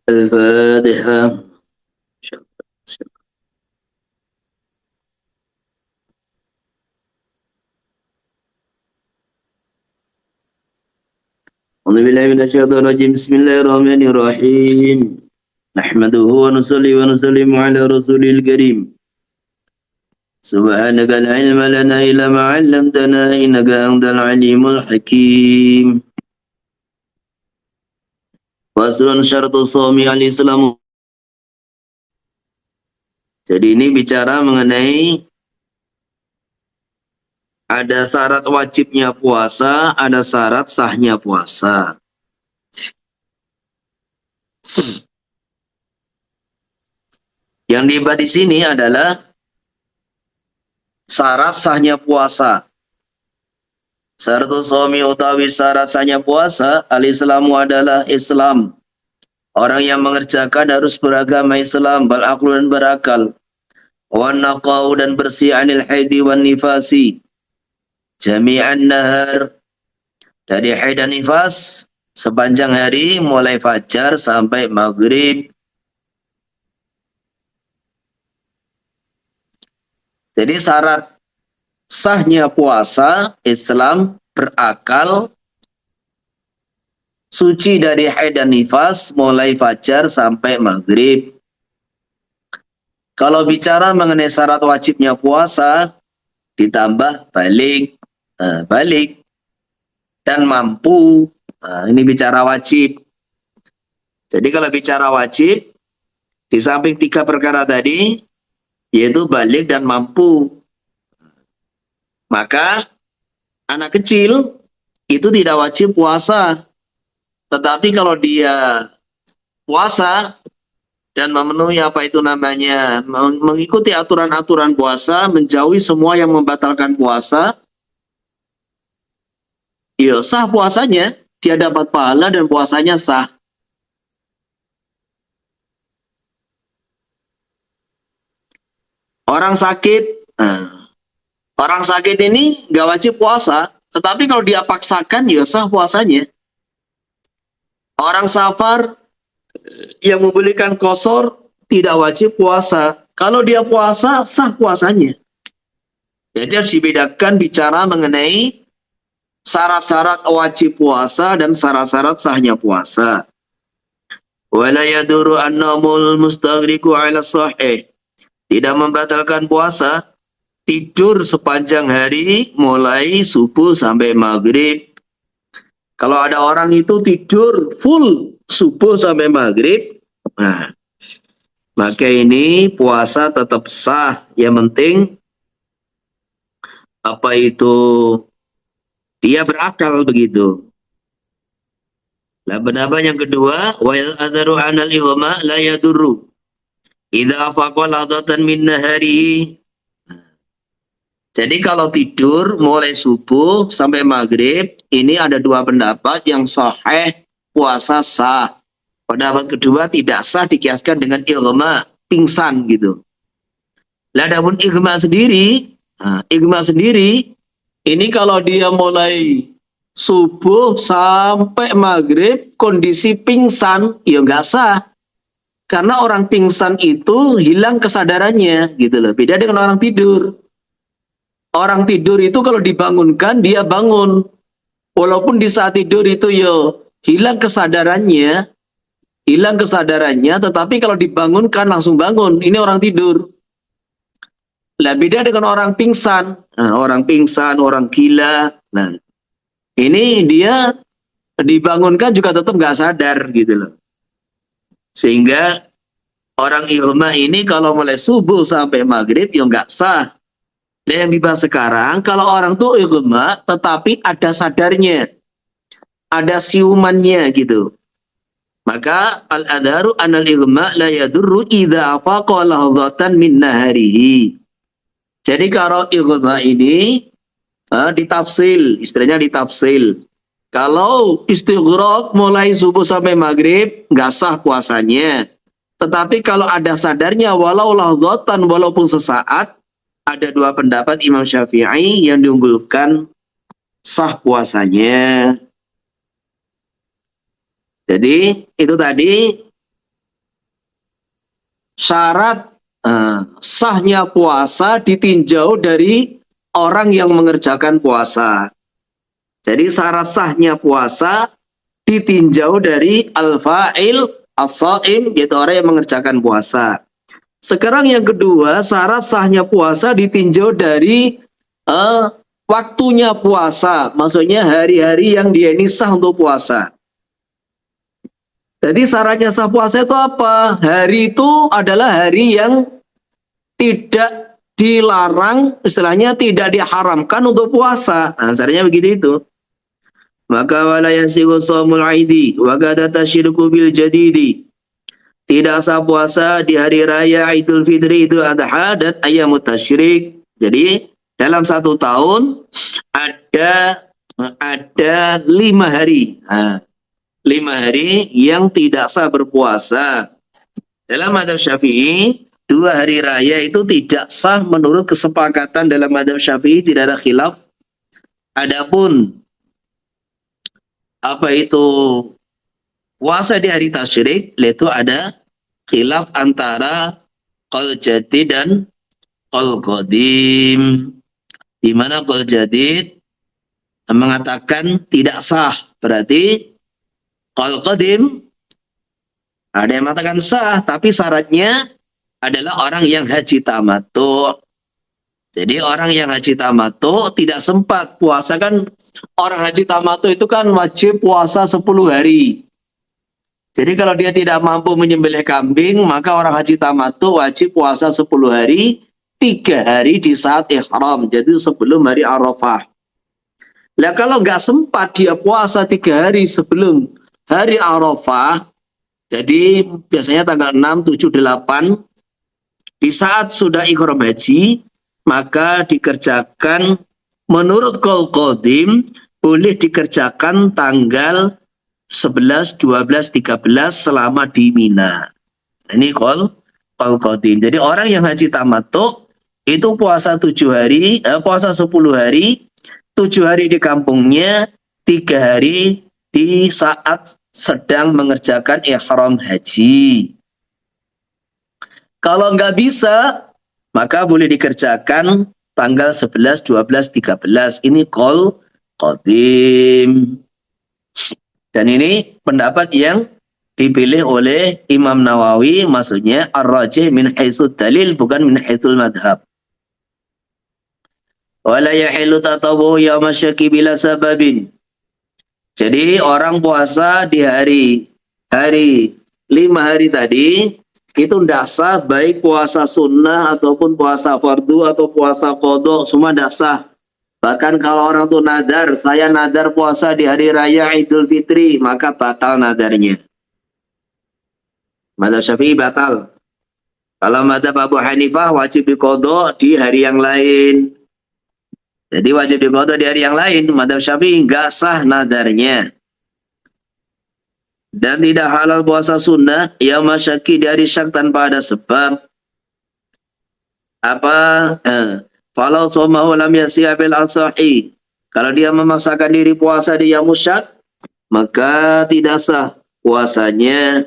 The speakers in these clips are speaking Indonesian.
الفاتحة. أعوذ بالله من الشيطان الرجيم. بسم الله الرحمن الرحيم. نحمده ونصلي ونسلم على رسوله الكريم. سبحانك لا علم لنا إلا ما علمتنا إنك أنت العليم الحكيم. فصل syarat shaumi al-Islam. Jadi ini bicara mengenai ada syarat wajibnya puasa, ada syarat sahnya puasa. Yang dibahas di sini adalah syarat sahnya puasa. Syarat shaumi utawi syarat sahnya puasa, al-Islamu adalah Islam. Orang yang mengerjakan harus beragama Islam, bal'aqlu dan berakal. Wan naqau dan bersih anil haidi wan nifasi. Jami'an nahar, dari haid dan nifas sepanjang hari mulai fajar sampai maghrib. Jadi syarat sahnya puasa Islam berakal, suci dari haid dan nifas mulai fajar sampai maghrib. Kalau bicara mengenai syarat wajibnya puasa ditambah balik, balik dan mampu. Ini bicara wajib. Jadi kalau bicara wajib, di samping 3 perkara tadi, yaitu balik dan mampu. Maka anak kecil itu tidak wajib puasa. Tetapi kalau dia puasa dan memenuhi mengikuti aturan-aturan puasa, menjauhi semua yang membatalkan puasa, ya sah puasanya, dia dapat pahala dan puasanya sah. Orang sakit ini nggak wajib puasa, tetapi kalau dia paksakan ya sah puasanya. Orang safar yang membolehkan qashar tidak wajib puasa. Kalau dia puasa, sah puasanya. Jadi harus dibedakan bicara mengenai syarat-syarat wajib puasa dan syarat-syarat sahnya puasa. Wala yaduru an-nawmul mustaghriqu 'ala sahih. Tidak membatalkan puasa tidur sepanjang hari mulai subuh sampai maghrib. Kalau ada orang itu tidur full subuh sampai maghrib, maka ini puasa tetap sah. Yang penting dia berakal begitu. Nah, pendapat yang kedua, wa yadharu 'anal ighma la yadurru idza afaqa ladatan min naharihi. Jadi kalau tidur mulai subuh sampai maghrib, ini ada 2 pendapat. Yang sahih puasa sah. Pendapat kedua tidak sah dikiaskan dengan ighma, pingsan gitu. Lah adapun ighma sendiri, ini kalau dia mulai subuh sampai maghrib kondisi pingsan, ya nggak sah. Karena orang pingsan itu hilang kesadarannya gitu loh. Beda dengan orang tidur. Orang tidur itu kalau dibangunkan dia bangun. Walaupun di saat tidur itu ya hilang kesadarannya, tetapi kalau dibangunkan langsung bangun. Ini orang tidur. Lah beda dengan orang pingsan. Orang pingsan, orang gila. Nah, ini dia dibangunkan juga tetap nggak sadar gitu loh. Sehingga Orang ighma ini kalau mulai subuh sampai maghrib ya nggak sah. Nah, yang dibahas sekarang, kalau orang tuh ighma tetapi ada sadarnya, ada siumannya gitu. Maka al-adharu anal ighma la yadurru idza afaqa lahdzatan min naharihi. Jadi kalau ighma ini ditafsil, istilahnya ditafsil. Kalau istighraq mulai subuh sampai maghrib, nggak sah puasanya. Tetapi kalau ada sadarnya, walau lahdzatan, walaupun sesaat, ada dua pendapat Imam Syafi'i yang diunggulkan sah puasanya. Jadi itu tadi syarat sahnya puasa ditinjau dari orang yang mengerjakan puasa. Jadi syarat sahnya puasa ditinjau dari al-fa'il as-shaim, yaitu orang yang mengerjakan puasa. Sekarang yang kedua, syarat sahnya puasa ditinjau dari waktunya puasa. Maksudnya hari-hari yang dia ini sah untuk puasa. Jadi syaratnya sah puasa itu apa? Hari itu adalah hari yang tidak dilarang, istilahnya tidak diharamkan untuk puasa. Nah, syaratnya begitu itu. Maka wala yasigu shaumul aidi wa qad tasyriku bil jadidi. Tidak sah puasa di hari raya Idul Fitri, Idul Adha, dan Ayyamut Tasyrik. Jadi dalam satu tahun ada 5 hari. Nah, 5 hari yang tidak sah berpuasa. Dalam mazhab Syafi'i, 2 hari raya itu tidak sah menurut kesepakatan dalam mazhab Syafi'i, tidak ada khilaf. Adapun apa itu puasa di hari tasyrik, itu ada khilaf antara qaul jadid dan qaul qadim. Di mana qaul jadid mengatakan tidak sah. Berarti qaul qadim ada yang mengatakan sah, tapi syaratnya adalah orang yang haji tamattu. Jadi orang yang haji tamattu tidak sempat puasa, kan orang haji tamattu itu kan wajib puasa 10 hari. Jadi kalau dia tidak mampu menyembelih kambing, maka orang haji tamattu wajib puasa 10 hari, 3 hari di saat ihram, jadi sebelum hari Arafah. Nah kalau nggak sempat dia puasa 3 hari sebelum hari Arafah, jadi biasanya tanggal 6, 7, 8, di saat sudah ihram haji, maka dikerjakan menurut qaul qadim, boleh dikerjakan tanggal 11, 12, 13 selama di Mina. Ini qaul qadim. Jadi orang yang haji tamattu itu puasa 7 hari, puasa 10 hari, 7 hari di kampungnya, 3 hari di saat sedang mengerjakan ihram haji. Kalau nggak bisa, maka boleh dikerjakan tanggal 11, 12, 13. Ini qaul qadim. Dan ini pendapat yang dipilih oleh Imam Nawawi, maksudnya ar-rajih min haitsu dalil, bukan min haitsul madhab. Wala yahillu tatawu yauma syaki bila sababin. Jadi orang puasa di hari 5 hari tadi itu tidak sah, baik puasa sunnah ataupun puasa fardu atau puasa qadha, semua tidak sah. Bahkan kalau orang tuh nadar, saya nadar puasa di hari raya Idul Fitri, maka batal nadarnya. Mazhab Syafi'i batal. Kalau mazhab Abu Hanifah wajib diqadha di hari yang lain. Jadi wajib diqadha di hari yang lain. Mazhab Syafi'i enggak sah nadarnya. Dan tidak halal puasa sunnah yang masyaki di hari syak tanpa ada sebab. Apa? Falau somahu lam yasiyah bil asahi. Kalau dia memaksakan diri puasa di yaum syak, maka tidak sah puasanya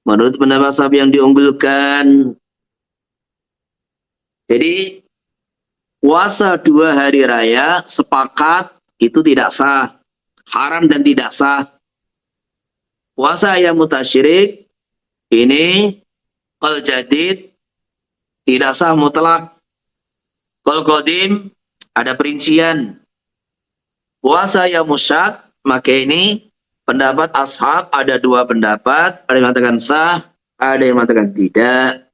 menurut pendapat yang diunggulkan. Jadi puasa 2 hari raya sepakat itu tidak sah, haram dan tidak sah. Puasa yang mutasyrik ini qaul jadid tidak sah mutlak. Qaul qadim ada perincian. Puasa yang musyak, maka ini pendapat ashab ada 2 pendapat. Ada yang mengatakan sah, Ada yang mengatakan tidak.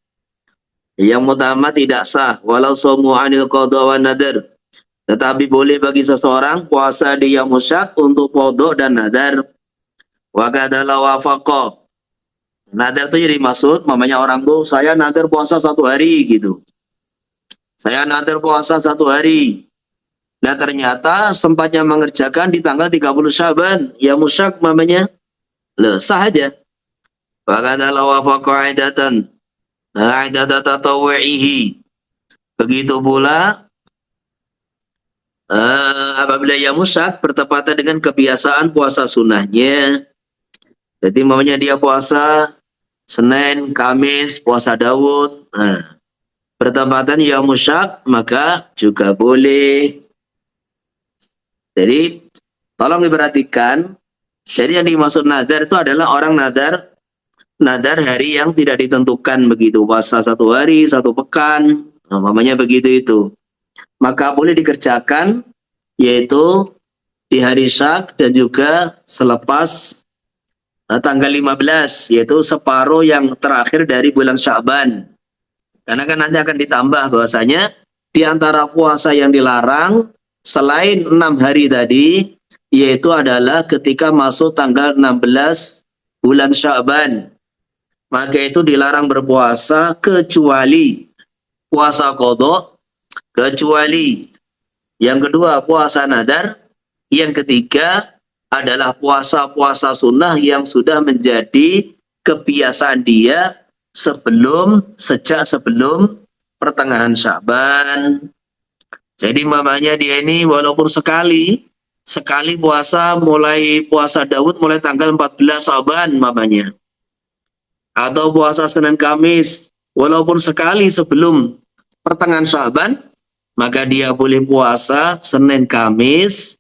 Yang pertama tidak sah. Walau somu anil qadha wa nadar. Tetapi boleh bagi seseorang puasa di yaum syak untuk qadha dan nadar. Wa kadala wafaqa. Nadar itu jadi maksud, mamanya orang tuh saya nadar puasa 1 hari gitu. Saya nadar puasa 1 hari. Nah ternyata sempatnya mengerjakan di tanggal 30 Syaban. Ya musyak mamanya. Loh, sah aja. Fakada lawafaqa aidatan. Aidatan tatawu'ihi. Begitu pula apabila ya musyak bertepatan dengan kebiasaan puasa sunnahnya. Jadi mamanya dia puasa Senin, Kamis, puasa Daud. Nah, bertepatan ya musyak maka juga boleh. Jadi tolong diperhatikan. Jadi yang dimaksud nadar itu adalah orang nadar hari yang tidak ditentukan begitu, puasa 1 hari, 1 pekan, namanya begitu itu. Maka boleh dikerjakan yaitu di hari syak dan juga selepas tanggal 15 yaitu separuh yang terakhir dari bulan Sya'ban. Karena kan nanti akan ditambah bahwasanya di antara puasa yang dilarang selain 6 hari tadi, yaitu adalah ketika masuk tanggal 16 bulan Sya'ban. Maka itu dilarang berpuasa kecuali puasa qadha, kecuali yang kedua puasa nadar, yang ketiga adalah puasa-puasa sunnah yang sudah menjadi kebiasaan dia sejak sebelum pertengahan Sya'ban. Jadi mamanya dia ini walaupun sekali puasa, mulai puasa Daud mulai tanggal 14 Sya'ban mamanya. Atau puasa Senin Kamis, walaupun sekali sebelum pertengahan Sya'ban, maka dia boleh puasa Senin Kamis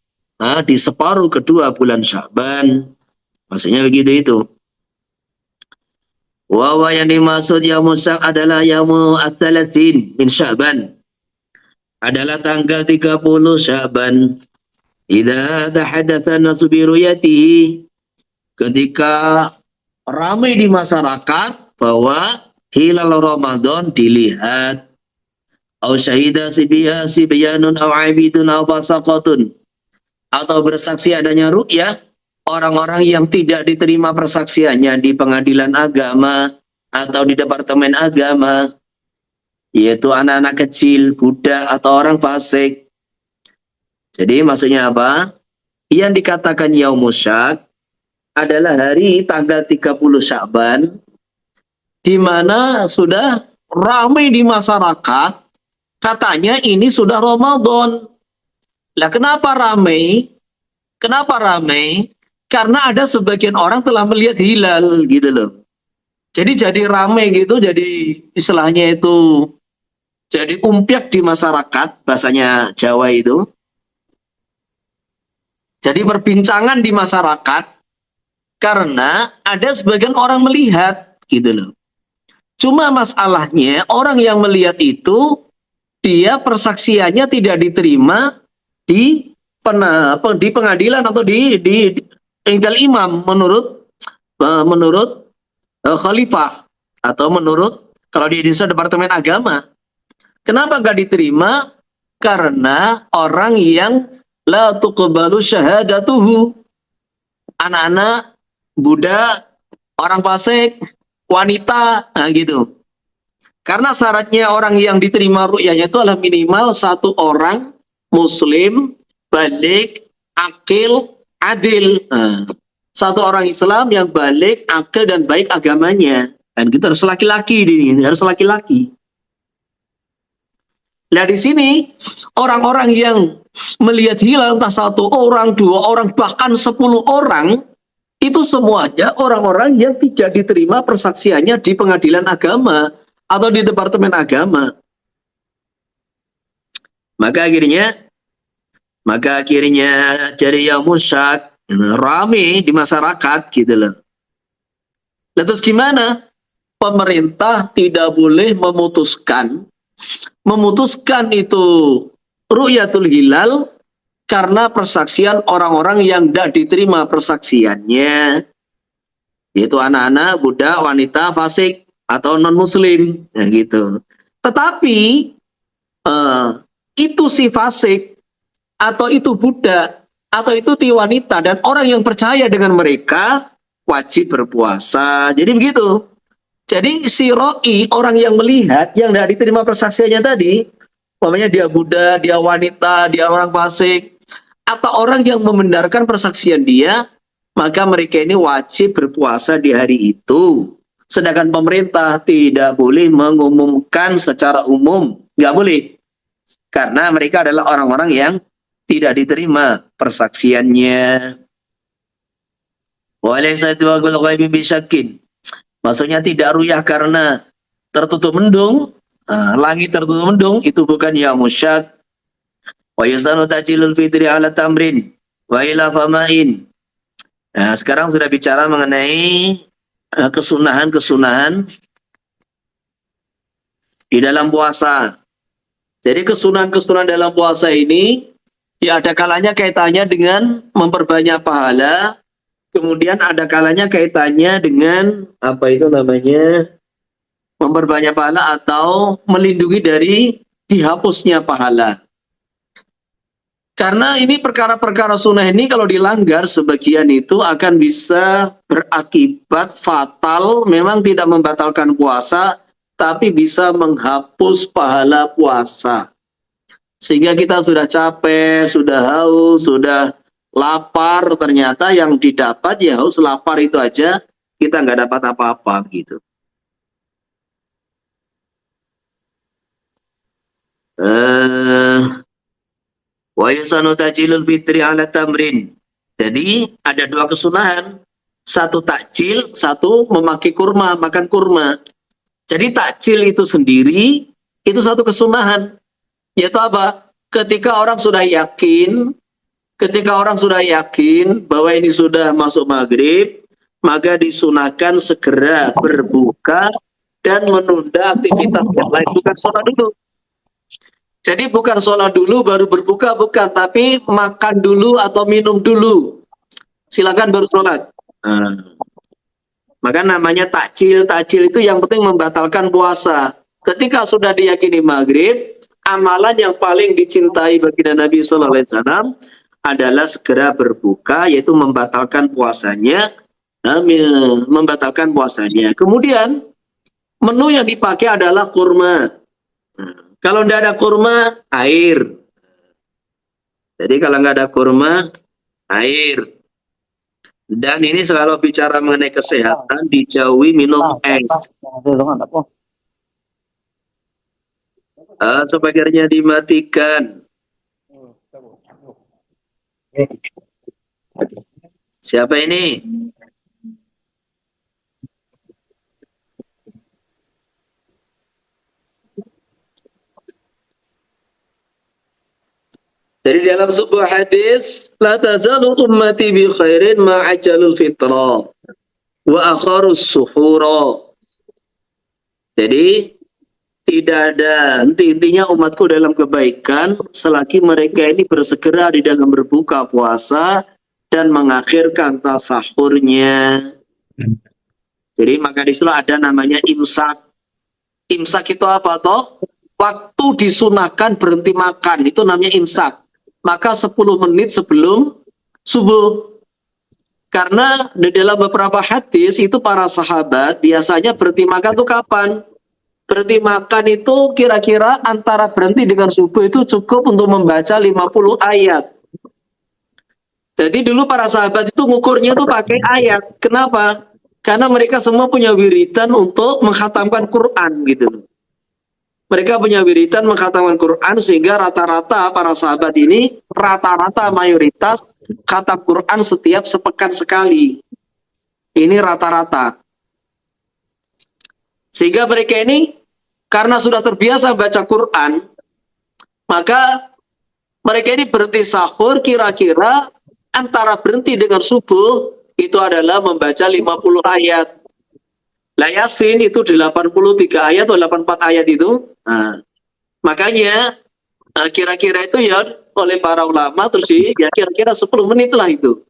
di separuh kedua bulan Sya'ban. Maksudnya begitu itu. Wawa yang dimaksud yaumu syak adalah yaumu ats-tsalatsin min Sya'ban. Adalah tanggal 30 Sya'ban. Idza tahadatsa nasu bi ru'yatihi, ketika ramai di masyarakat bahwa hilal Ramadan dilihat. Au syahida sibyanun au abidun au fasaqatun, atau bersaksi adanya ru'yah orang-orang yang tidak diterima persaksiannya di pengadilan agama atau di departemen agama, yaitu anak-anak kecil, budak, atau orang fasik. Jadi maksudnya apa? Yang dikatakan yaumus syak adalah hari tanggal 30 Sya'ban, di mana sudah ramai di masyarakat, katanya ini sudah Ramadan. Lah kenapa ramai? Kenapa ramai? Karena ada sebagian orang telah melihat hilal gitu loh. Jadi ramai gitu, jadi istilahnya itu jadi umpiak di masyarakat, bahasanya Jawa itu. Jadi perbincangan di masyarakat karena ada sebagian orang melihat gitu loh. Cuma masalahnya orang yang melihat itu dia persaksiannya tidak diterima di pengadilan atau di tinggal imam menurut khalifah atau menurut kalau di Indonesia Departemen Agama. Kenapa nggak diterima? Karena orang yang la tuqbalu syahadatuhu, anak-anak, budak, orang fasik, wanita, nah gitu. Karena syaratnya orang yang diterima ru'yahnya itu adalah minimal 1 orang muslim, balik, akil, adil. Nah, 1 orang Islam yang balik, akil, dan baik agamanya. Dan kita harus laki-laki ini, harus laki-laki. Nah di sini orang-orang yang melihat hilal entah 1 orang, 2 orang, bahkan 10 orang, itu semuanya orang-orang yang tidak diterima persaksiannya di pengadilan agama atau di departemen agama. Maka akhirnya jadi yaumus syak, rame di masyarakat gitu loh. Terus gimana? Pemerintah tidak boleh memutuskan itu ru'yatul hilal karena persaksian orang-orang yang tidak diterima persaksiannya. yaitu anak-anak, budak, wanita, fasik atau non muslim, ya gitu. Tetapi itu si fasik atau itu budak atau itu ti wanita dan orang yang percaya dengan mereka wajib berpuasa. Jadi begitu. Jadi si roi, orang yang melihat yang tidak diterima persaksiannya tadi, umpamanya dia budak, dia wanita, dia orang fasik, atau orang yang membenarkan persaksian dia, maka mereka ini wajib berpuasa di hari itu. Sedangkan pemerintah tidak boleh mengumumkan secara umum, nggak boleh, karena mereka adalah orang-orang yang tidak diterima persaksiannya. Walaysa tuwagul ghaibi bisyakin. Maksudnya tidak ruyah karena tertutup mendung, langit tertutup mendung, itu bukan ya musyak. Wa yusanu tajilul fitri ala tamrin wa ila famain. Nah, sekarang sudah bicara mengenai kesunahan-kesunahan di dalam puasa. Jadi kesunahan-kesunahan dalam puasa ini ya ada kalanya kaitannya dengan memperbanyak pahala. Kemudian ada kalanya kaitannya dengan apa itu namanya memperbanyak pahala atau melindungi dari dihapusnya pahala. Karena ini perkara-perkara sunnah ini kalau dilanggar sebagian itu akan bisa berakibat fatal, memang tidak membatalkan puasa, tapi bisa menghapus pahala puasa. Sehingga kita sudah capek, sudah haus, sudah lapar, ternyata yang didapat ya haus lapar itu aja kita nggak dapat apa-apa gitu. Wa yusanu tajilul fitri ala tamrin. Jadi ada dua kesunahan, satu takjil, satu memakai kurma, makan kurma. Jadi takjil itu sendiri itu satu kesunahan, yaitu apa? Ketika orang sudah yakin bahwa ini sudah masuk maghrib, maka disunahkan segera berbuka dan menunda aktivitas yang lain. Bukan sholat dulu. Jadi bukan sholat dulu baru berbuka, bukan. Tapi makan dulu atau minum dulu. Silakan baru sholat. Maka namanya takjil. Takjil itu yang penting membatalkan puasa. Ketika sudah diyakini maghrib, amalan yang paling dicintai baginda Nabi Sallallahu Alaihi Wasallam adalah segera berbuka, yaitu membatalkan puasanya, Kemudian menu yang dipakai adalah kurma. Kalau tidak ada kurma, air. Jadi kalau nggak ada kurma, air. Dan ini selalu bicara mengenai kesehatan, dijauhi minum es. Sebagiannya dimatikan. Siapa ini? Jadi dalam sebuah hadis, la tazalu ummati bi khairin ma ajalul fitra wa akharus suhura. Jadi tidak ada intinya umatku dalam kebaikan selagi mereka ini bersegera di dalam berbuka puasa dan mengakhirkan tasahurnya. Jadi maka di situ ada namanya imsak. Imsak itu apa toh? Waktu disunahkan berhenti makan, itu namanya imsak. Maka 10 menit sebelum subuh. Karena di dalam beberapa hadis itu para sahabat biasanya berhenti makan itu kapan? Berhenti makan itu kira-kira antara berhenti dengan subuh itu cukup untuk membaca 50 ayat. Jadi dulu para sahabat itu ngukurnya itu pakai ayat. Kenapa? Karena mereka semua punya wiridan untuk menghatamkan Quran gitu loh. Mereka punya wiridan menghatamkan Quran sehingga rata-rata para sahabat ini rata-rata mayoritas khatam Quran setiap sepekan sekali. Ini rata-rata. Sehingga mereka ini karena sudah terbiasa baca Quran, maka mereka ini berhenti sahur kira-kira antara berhenti dengan subuh itu adalah membaca 50 ayat. Lah Yasin itu 83 ayat atau 84 ayat itu. Nah, makanya kira-kira itu ya oleh para ulama terus ya kira-kira 10 menit lah itu.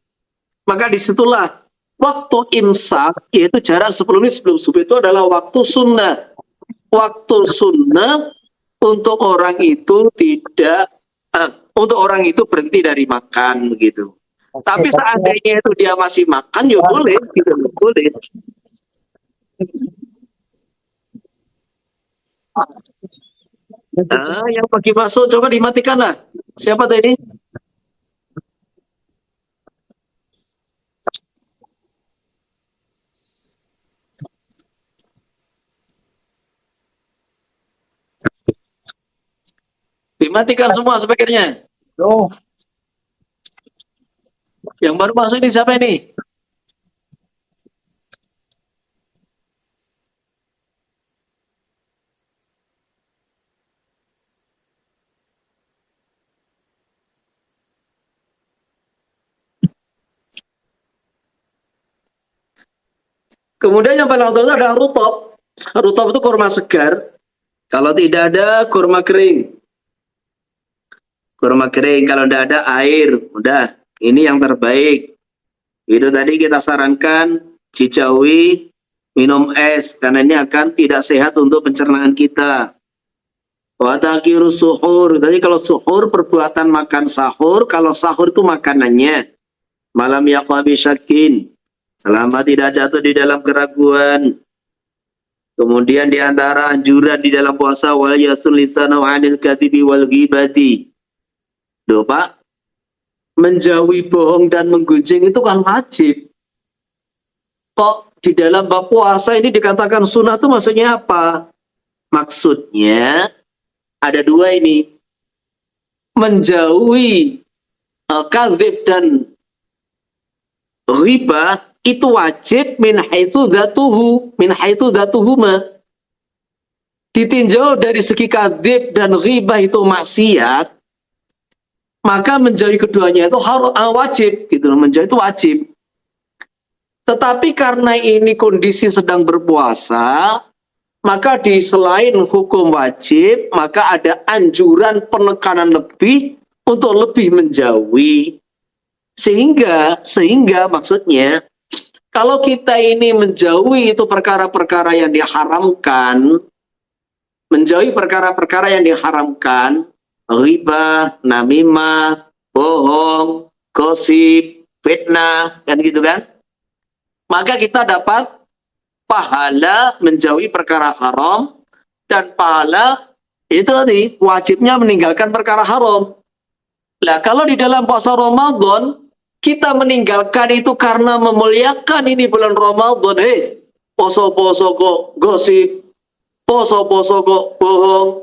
Maka disitulah waktu imsak, yaitu jarak 10 menit sebelum subuh itu adalah waktu sunnah. Waktu sunnah untuk orang itu tidak, untuk orang itu berhenti dari makan begitu. Tapi seandainya itu dia masih makan, ya boleh, gitu, boleh. Nah, yang pagi masuk coba dimatikan lah. Siapa tadi? Dimatikan semua speakernya. Oh, Yang baru masuk ini siapa ini? Kemudian yang paling utama adalah rutop. Rutop itu kurma segar. Kalau tidak ada, kurma kering. Kurma kering. Kalau tidak ada, air. Udah, ini yang terbaik. Itu tadi kita sarankan jauhi minum es. Karena ini akan tidak sehat untuk pencernaan kita. Wa takhiru suhur. Tadi kalau suhur perbuatan makan sahur. Kalau sahur itu makanannya. Malam yaqabi syakin. Selama tidak jatuh di dalam keraguan. Kemudian di antara anjuran di dalam puasa wal yasul lisanahu 'anil kadhibi wal ghibati. Loh, Pak, menjauhi bohong dan menggunjing itu kan wajib. Kok di dalam bab puasa ini dikatakan sunnah itu maksudnya apa? Maksudnya ada dua ini. Menjauhi kadzib dan ghibah itu wajib min haitsu dzatuhuma. Ditinjau dari segi kadzib dan ghibah itu maksiat, maka menjauhi keduanya itu harus wajib gitu loh, menjauhi itu wajib. Tetapi karena ini kondisi sedang berpuasa, maka di selain hukum wajib, maka ada anjuran penekanan lebih untuk lebih menjauhi. Sehingga maksudnya kalau kita ini menjauhi itu perkara-perkara yang diharamkan, menjauhi perkara-perkara yang diharamkan, ghibah, namimah, bohong, gosip, fitnah, kan gitu kan? Maka kita dapat pahala menjauhi perkara haram dan pahala itu tadi wajibnya meninggalkan perkara haram. Nah, kalau di dalam puasa Ramadan kita meninggalkan itu karena memuliakan ini bulan Ramadan, poso-poso kok gosip, poso-poso kok bohong,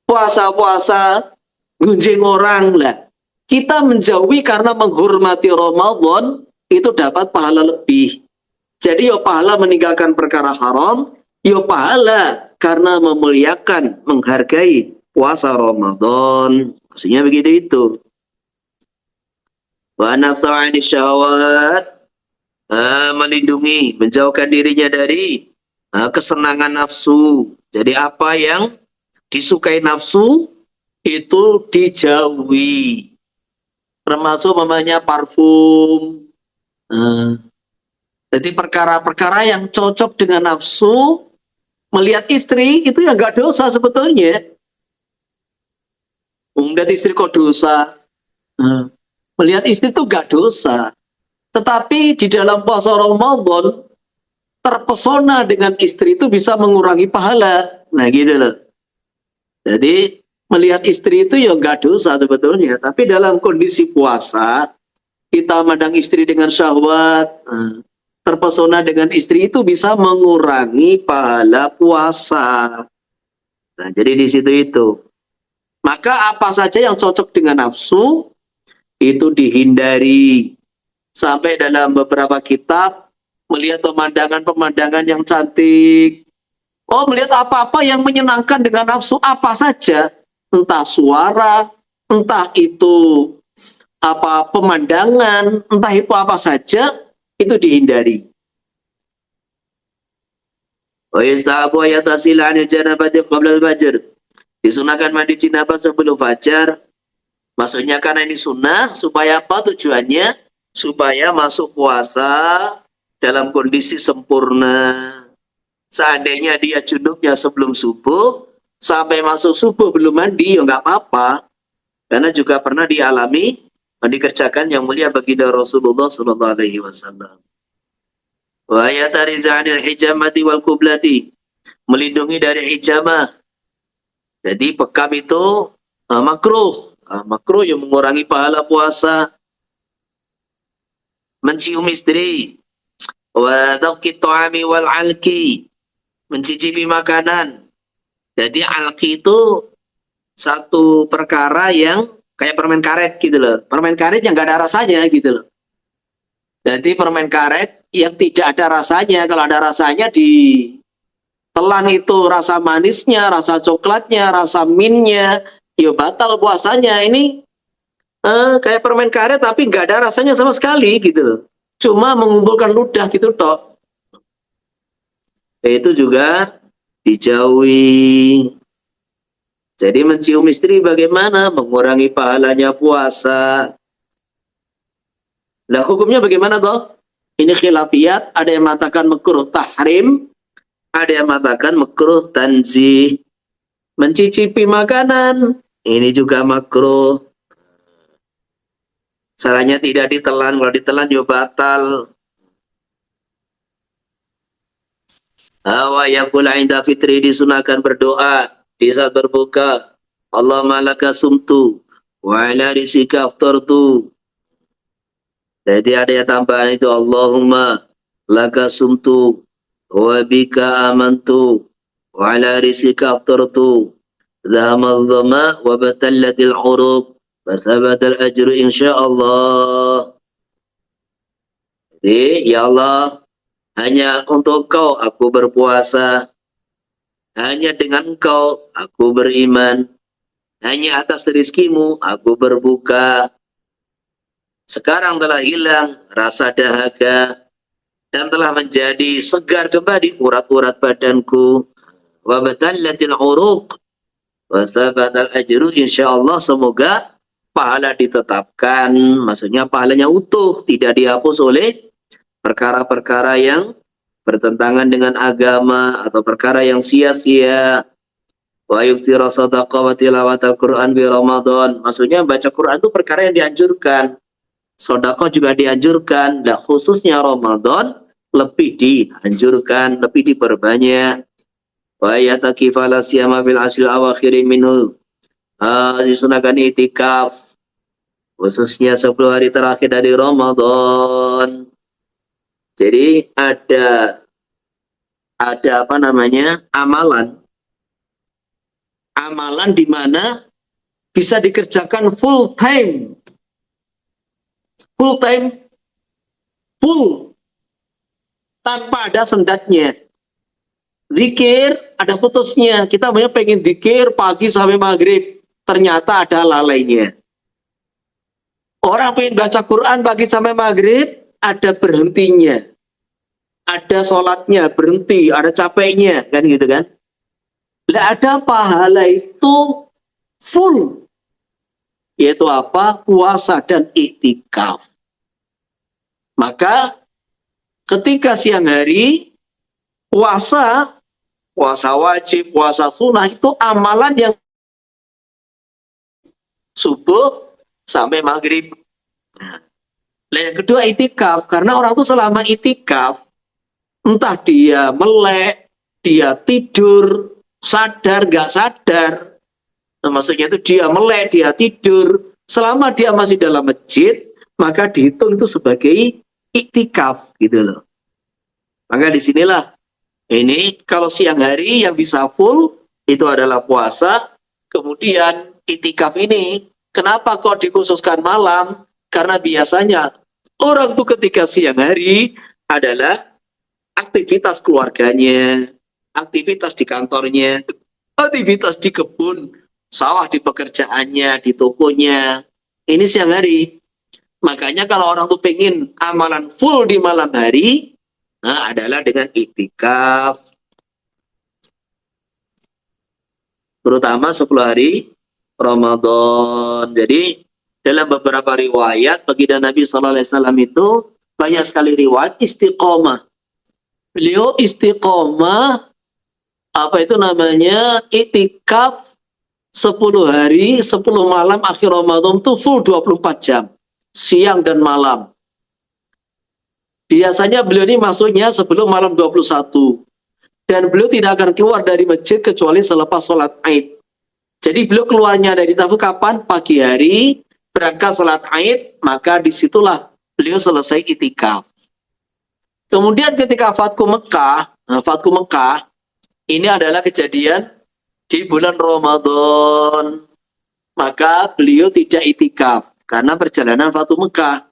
puasa-puasa gunjing orang lah. Kita menjauhi karena menghormati Ramadan itu dapat pahala lebih. Jadi yo pahala meninggalkan perkara haram, yo pahala karena memuliakan, menghargai puasa Ramadan. Maksudnya begitu itu. Wa nafsa'ani syahwat, melindungi, menjauhkan dirinya dari kesenangan nafsu. Jadi apa yang disukai nafsu itu dijauhi. Termasuk namanya parfum. Jadi perkara-perkara yang cocok dengan nafsu, melihat istri itu ya nggak dosa sebetulnya. Melihat istri kok dosa. Melihat istri itu nggak dosa. Tetapi di dalam puasa Ramadan, terpesona dengan istri itu bisa mengurangi pahala. Nah gitu loh. Jadi melihat istri itu ya nggak dosa sebetulnya. Tapi dalam kondisi puasa, kita memandang istri dengan syahwat, terpesona dengan istri itu bisa mengurangi pahala puasa. Nah, jadi di situ itu. Maka apa saja yang cocok dengan nafsu itu dihindari. Sampai dalam beberapa kitab melihat pemandangan-pemandangan yang cantik. Oh, melihat apa-apa yang menyenangkan dengan nafsu apa saja, entah suara, entah itu apa pemandangan, entah itu apa saja, itu dihindari. Wa yastahabu ayatasila 'anil janabati qabla al-fajr. Disunahkan mandi janabah sebelum fajar. Maksudnya karena ini sunnah, supaya apa tujuannya? Supaya masuk puasa dalam kondisi sempurna. Seandainya dia junubnya sebelum subuh, sampai masuk subuh belum mandi, ya nggak apa-apa. Karena juga pernah dialami, dikerjakan yang mulia baginda Rasulullah Sallallahu Alaihi Wasallam. Wa yatarizanil hijamati wal kublati, melindungi dari hijamah. Jadi bekam itu makruh. Makruh yang mengurangi pahala puasa. Mencium istri. Wa dhaqi ta'ami wal alki, mencicipi makanan. Jadi alki itu satu perkara yang kayak permen karet gitu loh. Permen karet yang nggak ada rasanya gitu loh. Jadi permen karet yang tidak ada rasanya. Kalau ada rasanya di telan itu rasa manisnya, rasa coklatnya, rasa mintnya, ya batal puasanya. Ini kayak permen karet tapi nggak ada rasanya sama sekali gitu loh. Cuma mengumpulkan ludah gitu toh. Itu juga dijauhi. Jadi mencium istri bagaimana? Mengurangi pahalanya puasa. Nah hukumnya bagaimana toh? Ini khilafiyat, ada yang mengatakan makruh tahrim, ada yang mengatakan makruh tanzih. Mencicipi makanan, ini juga makruh. Salahnya tidak ditelan, kalau ditelan juga batal. Hawa yakula inda fitri, disunahkan berdoa di saat berbuka. Allahumma laka sumtu wa ala rizika aftartu. Jadi ada yang tambahan itu, Allahumma laka sumtu wa bika amantu wa ala rizika aftartu. Dhahamal dhama wa batallatil uruq wa thabatal ajru insyaallah. Jadi ya Allah, hanya untuk Kau aku berpuasa, hanya dengan Kau aku beriman, hanya atas rizkimu aku berbuka. Sekarang telah hilang rasa dahaga dan telah menjadi segar kembali urat-urat badanku. Wa batallatil uruq wa thabatal ajru insyaallah, semoga pahala ditetapkan, maksudnya pahalanya utuh, tidak dihapus oleh perkara-perkara yang bertentangan dengan agama atau perkara yang sia-sia. Wa yuftira sadaqah wa tilawatal Quran bi Ramadan, maksudnya baca Quran itu perkara yang dianjurkan. Sedekah juga dianjurkan, dan khususnya Ramadan lebih dianjurkan, lebih diperbanyak. Wa yatakifala siyama fil ashril awakhir minhu, disunahkan itikaf khususnya 10 hari terakhir dari Ramadan. Jadi ada apa namanya? Amalan di mana bisa dikerjakan full time, full tanpa ada sendatnya. Zikir ada putusnya. Kita banyak pengen zikir pagi sampai maghrib, ternyata ada lalainya. Orang pengen baca Quran pagi sampai maghrib, ada berhentinya. Ada sholatnya berhenti, ada capeknya, kan gitu kan? Lah ada pahala itu full, yaitu apa? Puasa dan iktikaf. Maka ketika siang hari puasa wajib, puasa sunnah itu amalan yang subuh sampai maghrib. Nah, yang kedua itikaf, karena orang itu selama itikaf, entah dia melek, dia tidur, sadar nggak sadar, nah, maksudnya itu dia melek, dia tidur, selama dia masih dalam masjid, maka dihitung itu sebagai iktikaf gitu loh. Maka disinilah ini kalau siang hari yang bisa full itu adalah puasa. Kemudian itikaf ini kenapa kok dikhususkan malam? Karena biasanya orang tuh ketika siang hari adalah aktivitas keluarganya, aktivitas di kantornya, aktivitas di kebun, sawah, di pekerjaannya, di tokonya. Ini siang hari. Makanya kalau orang tuh pengen amalan full di malam hari, nah, adalah dengan iktikaf. Terutama 10 hari Ramadan. Jadi dalam beberapa riwayat baginda Nabi SAW itu banyak sekali riwayat istiqomah. Beliau istiqomah, apa itu namanya, iktikaf 10 hari, 10 malam akhir Ramadan itu full 24 jam. Siang dan malam. Biasanya beliau ini masuknya sebelum malam 21. Dan beliau tidak akan keluar dari masjid kecuali selepas sholat Aid. Jadi beliau keluarnya dari Tafu kapan? Pagi hari, berangkat sholat Aid, maka disitulah beliau selesai itikaf. Kemudian ketika Fatku Mekah, ini adalah kejadian di bulan Ramadan. Maka beliau tidak itikaf karena perjalanan Fatku Mekah.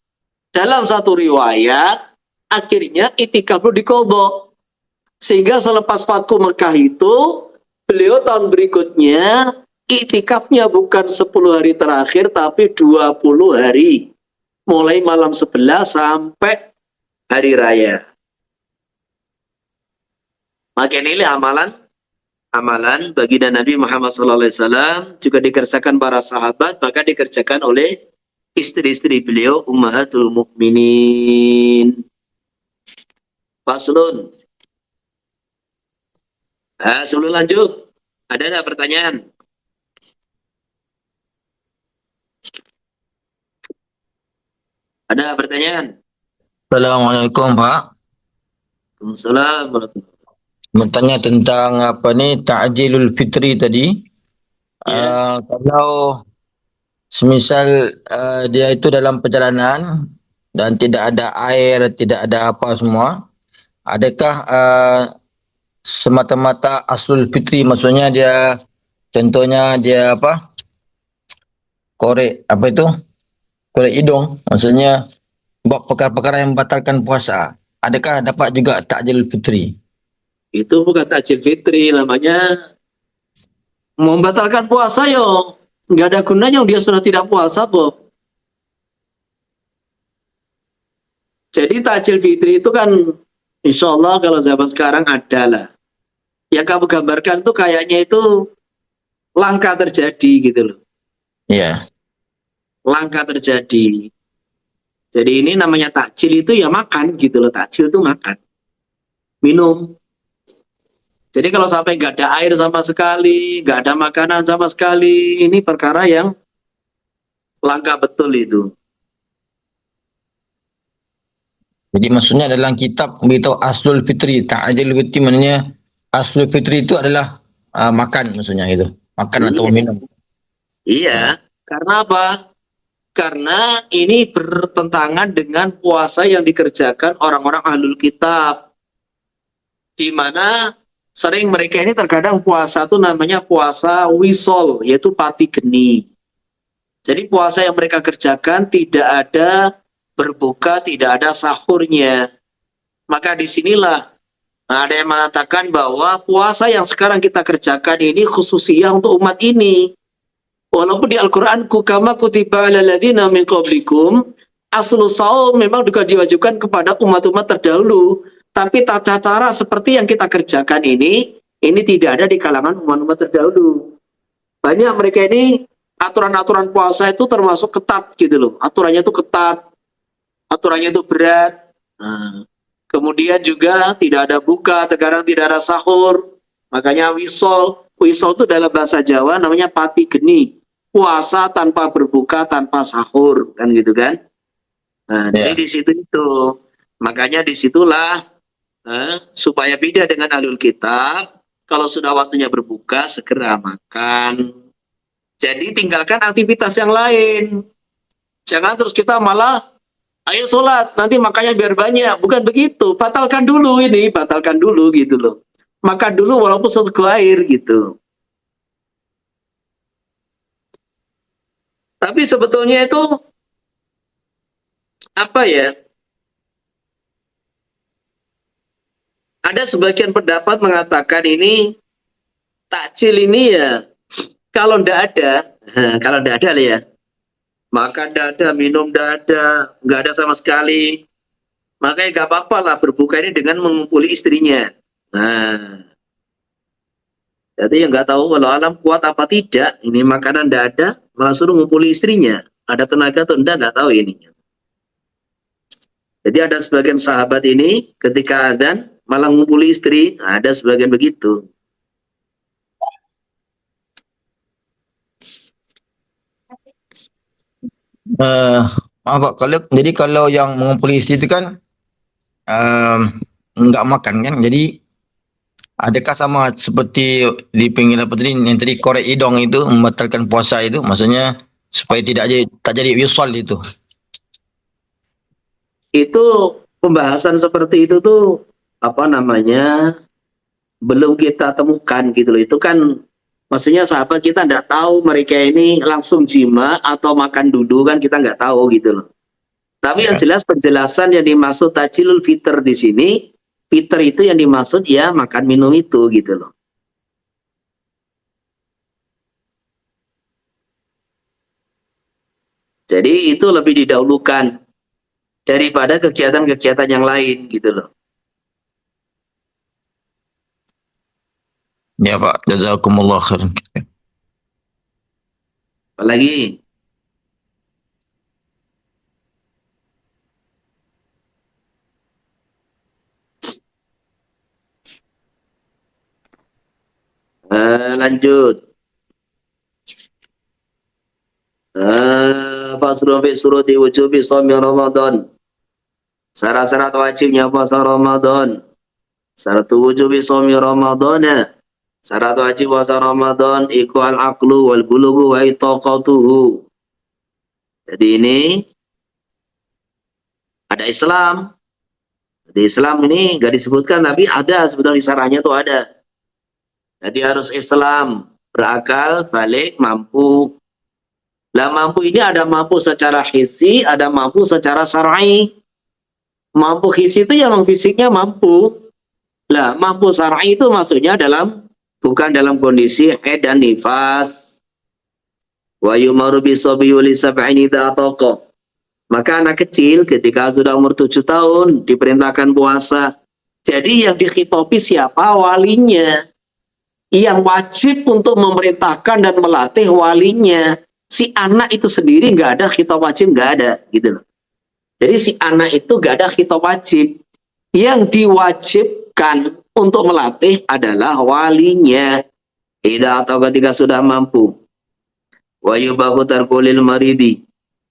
Dalam satu riwayat, akhirnya itikaf beliau diqadha. Sehingga selepas Fatku Mekah itu, beliau tahun berikutnya iktikafnya bukan 10 hari terakhir, tapi 20 hari. Mulai malam 11 sampai hari raya. Maka inilah amalan baginda Nabi Muhammad SAW juga dikerjakan para sahabat, bahkan dikerjakan oleh istri-istri beliau, Ummahatul Mukminin. Faslun. Sebelum lanjut, ada nggak pertanyaan? Ada pertanyaan? Assalamualaikum Pak. Waalaikumsalam. Bertanya tentang apa ni ta'jilul fitri tadi. Ya. Kalau semisal dia itu dalam perjalanan dan tidak ada air, tidak ada apa semua, adakah semata-mata aslul fitri, maksudnya dia contohnya dia apa? Korek apa itu? Korek hidung, maksudnya buat perkara-perkara yang membatalkan puasa. Adakah dapat juga ta'jilul fitri? Itu bukan takjil fitri, namanya membatalkan puasa yo. Nggak ada gunanya dia sudah tidak puasa kok. Jadi takjil fitri itu kan insya Allah kalau zaman sekarang ada lah. Yang kamu gambarkan tuh kayaknya itu langka terjadi gitu loh. Iya. Langka terjadi. Jadi ini namanya takjil itu ya makan gitu loh. Takjil itu makan. Minum. Jadi kalau sampai nggak ada air sama sekali, nggak ada makanan sama sekali, ini perkara yang langka betul itu. Jadi maksudnya dalam kitab beritahu aslul fitri, ta'jilul fitri maknanya aslul fitri itu adalah makan, maksudnya itu. Makan atau Iya. minum. Iya. Karena apa? Karena ini bertentangan dengan puasa yang dikerjakan orang-orang ahlul kitab. Di mana sering mereka ini terkadang puasa itu namanya puasa wisol, yaitu pati geni. Jadi puasa yang mereka kerjakan tidak ada berbuka, tidak ada sahurnya. Maka disinilah ada yang mengatakan bahwa puasa yang sekarang kita kerjakan ini khususiyah untuk umat ini. Walaupun di Al-Quran, kama kutiba ala ladzina min qablikum, aslu saum memang juga diwajibkan kepada umat-umat terdahulu. Tapi tata cara seperti yang kita kerjakan ini tidak ada di kalangan umat-umat terdahulu. Banyak mereka ini aturan-aturan puasa itu termasuk ketat gitu loh. Aturannya itu ketat, aturannya itu berat. Nah, kemudian juga tidak ada buka, terkadang tidak ada sahur. Makanya wisol itu dalam bahasa Jawa namanya pati geni. Puasa tanpa berbuka, tanpa sahur, kan gitu kan? Nah, jadi di situ itu. Makanya disitulah supaya beda dengan ahlul kitab, kalau sudah waktunya berbuka segera makan. Jadi tinggalkan aktivitas yang lain. Jangan terus kita malah ayo sholat, nanti makannya biar banyak. Bukan begitu, batalkan dulu gitu loh. Makan dulu walaupun seteguk air gitu. Tapi sebetulnya itu apa ya? Ada sebagian pendapat mengatakan ini takjil ini ya kalau ndak ada lah ya. Makan ndak ada, minum ndak ada, nggak ada sama sekali. Makanya nggak apa-apa lah berbuka ini dengan mengumpuli istrinya. Nah, jadi yang nggak tahu walau alam kuat apa tidak, ini makanan ndak ada, malah suruh ngumpuli istrinya. Ada tenaga atau ndak tahu ini. Jadi ada sebagian sahabat ini ketika adzan malah ngumpuli istri, nah, ada sebagian begitu. Eh, maaf Pak, kalau yang mengumpuli istri itu kan um, nggak makan kan, jadi adakah sama seperti di pinggir apa tadi yang tadi korek hidung itu membatalkan puasa itu, maksudnya supaya tak jadi wisal itu. Itu pembahasan seperti itu tuh apa namanya belum kita temukan gitu loh. Itu kan maksudnya sahabat kita nggak tahu mereka ini langsung jima atau makan dulu kan kita nggak tahu gitu loh. Tapi yang Ya. jelas penjelasan yang dimaksud tajilul fitr di sini, fitr itu yang dimaksud ya makan minum itu gitu loh. Jadi itu lebih didahulukan daripada kegiatan-kegiatan yang lain gitu loh. Ya Pak, jazakumullah khairan. Apalagi lanjut. Fasrul fi suruti wujubi shaumi Ramadan. Syarat-syarat wajibnya puasa Ramadan. Syarat wujubi shaumi Ramadan. Syarat wajib puasa Ramadan iku al-aqlu wal bulughu wa itaqatuhu. Jadi ini ada Islam. Di Islam ini nggak disebutkan tapi ada sebetulnya di syarahnya tuh ada. Jadi harus Islam, berakal, balik, mampu. Lah mampu ini ada mampu secara hissi, ada mampu secara syar'i. Mampu hissi itu yang fisiknya mampu. Lah mampu syar'i itu maksudnya bukan dalam kondisi haid dan nifas. Wa yumaru bisabiyu li sab'in idza ataqa. Maka anak kecil ketika sudah umur 7 tahun diperintahkan puasa. Jadi yang dikhitopi siapa? Walinya. Yang wajib untuk memerintahkan dan melatih walinya. Si anak itu sendiri nggak ada khitab wajib, nggak ada gitu loh. Jadi si anak itu nggak ada khitab wajib. Yang diwajibkan untuk melatih adalah walinya. Idza atau ketika sudah mampu. Wa yubahu tarkulil maridi.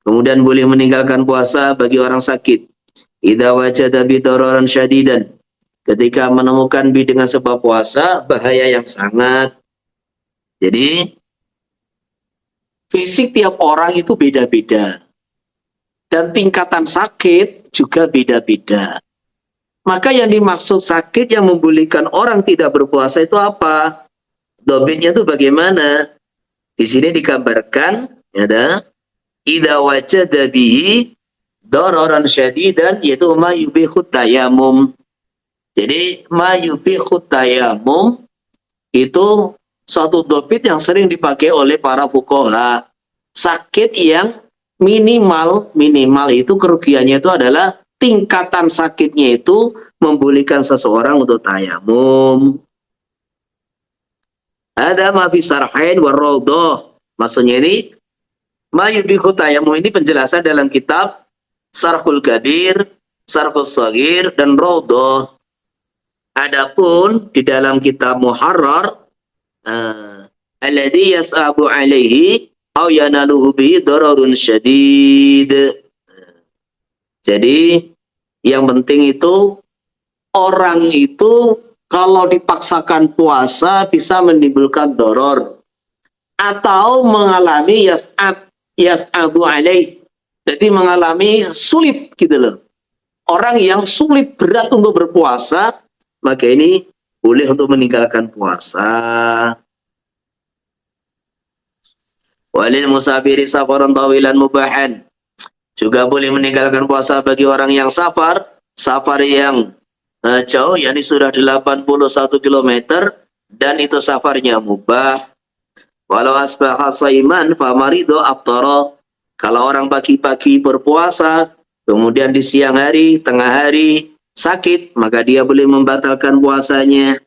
Kemudian boleh meninggalkan puasa bagi orang sakit. Idza wajada bi dararan syadidan. Ketika menemukan dengan sebab puasa bahaya yang sangat. Jadi fisik tiap orang itu beda-beda. Dan tingkatan sakit juga beda-beda. Maka yang dimaksud sakit yang membolehkan orang tidak berpuasa itu apa? Dobitnya itu bagaimana? Di sini digambarkan, ada idza wajada bihi dararan syadidan, yaitu ma yubihu tayamum. Jadi ma yubihu tayamum itu suatu dobit yang sering dipakai oleh para fuqaha. Sakit yang minimal itu kerugiannya itu adalah tingkatan sakitnya itu membolehkan seseorang untuk tayamum. Ada ma fi sarhain wa rawdah. Maksudnya ini ma yubihu tayamum ini penjelasan dalam kitab Sarhul Kabir, Sarhul Shaghir, dan Rawdah. Adapun di dalam kitab Muharrar alladhi yas'abu alaihi aw yanaluhu bi dararun syadid. Jadi yang penting itu orang itu kalau dipaksakan puasa bisa menimbulkan doror atau mengalami yas'abu alaih. Jadi mengalami sulit gitu loh. Orang yang sulit berat untuk berpuasa, maka ini boleh untuk meninggalkan puasa. Walil musafiri safaran tawilan mubahan. Juga boleh meninggalkan puasa bagi orang yang safar yang jauh, yakni sudah 81 km dan itu safarnya mubah. Walau asbaha saiman famarido aftara. Kalau orang pagi-pagi berpuasa, kemudian di siang hari, tengah hari sakit, maka dia boleh membatalkan puasanya.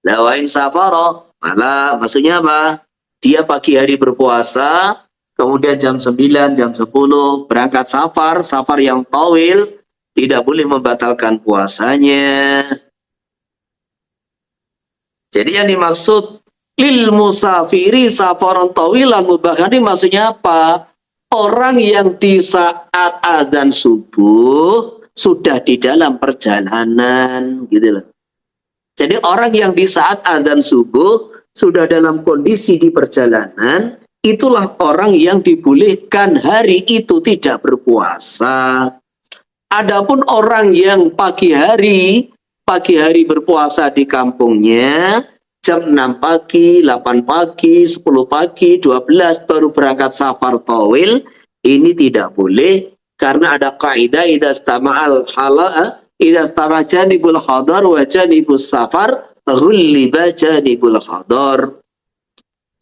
Lawain safaro, malah maksudnya apa? Dia pagi hari berpuasa, kemudian jam 9, jam 10 berangkat safar yang tawil, tidak boleh membatalkan puasanya. Jadi yang dimaksud lil musafiri safaron tawilan mubahan ini maksudnya apa? Orang yang di saat adzan subuh sudah di dalam perjalanan, gitu loh. Jadi orang yang di saat adzan subuh sudah dalam kondisi di perjalanan, itulah orang yang dibolehkan hari itu tidak berpuasa. Adapun orang yang pagi hari berpuasa di kampungnya, jam 6 pagi, 8 pagi, 10 pagi, 12 baru berangkat safar tawil, ini tidak boleh karena ada kaidah idza istama'al halal idza istama' janibul hadar wa janibus safar ghulliba janibul hadar.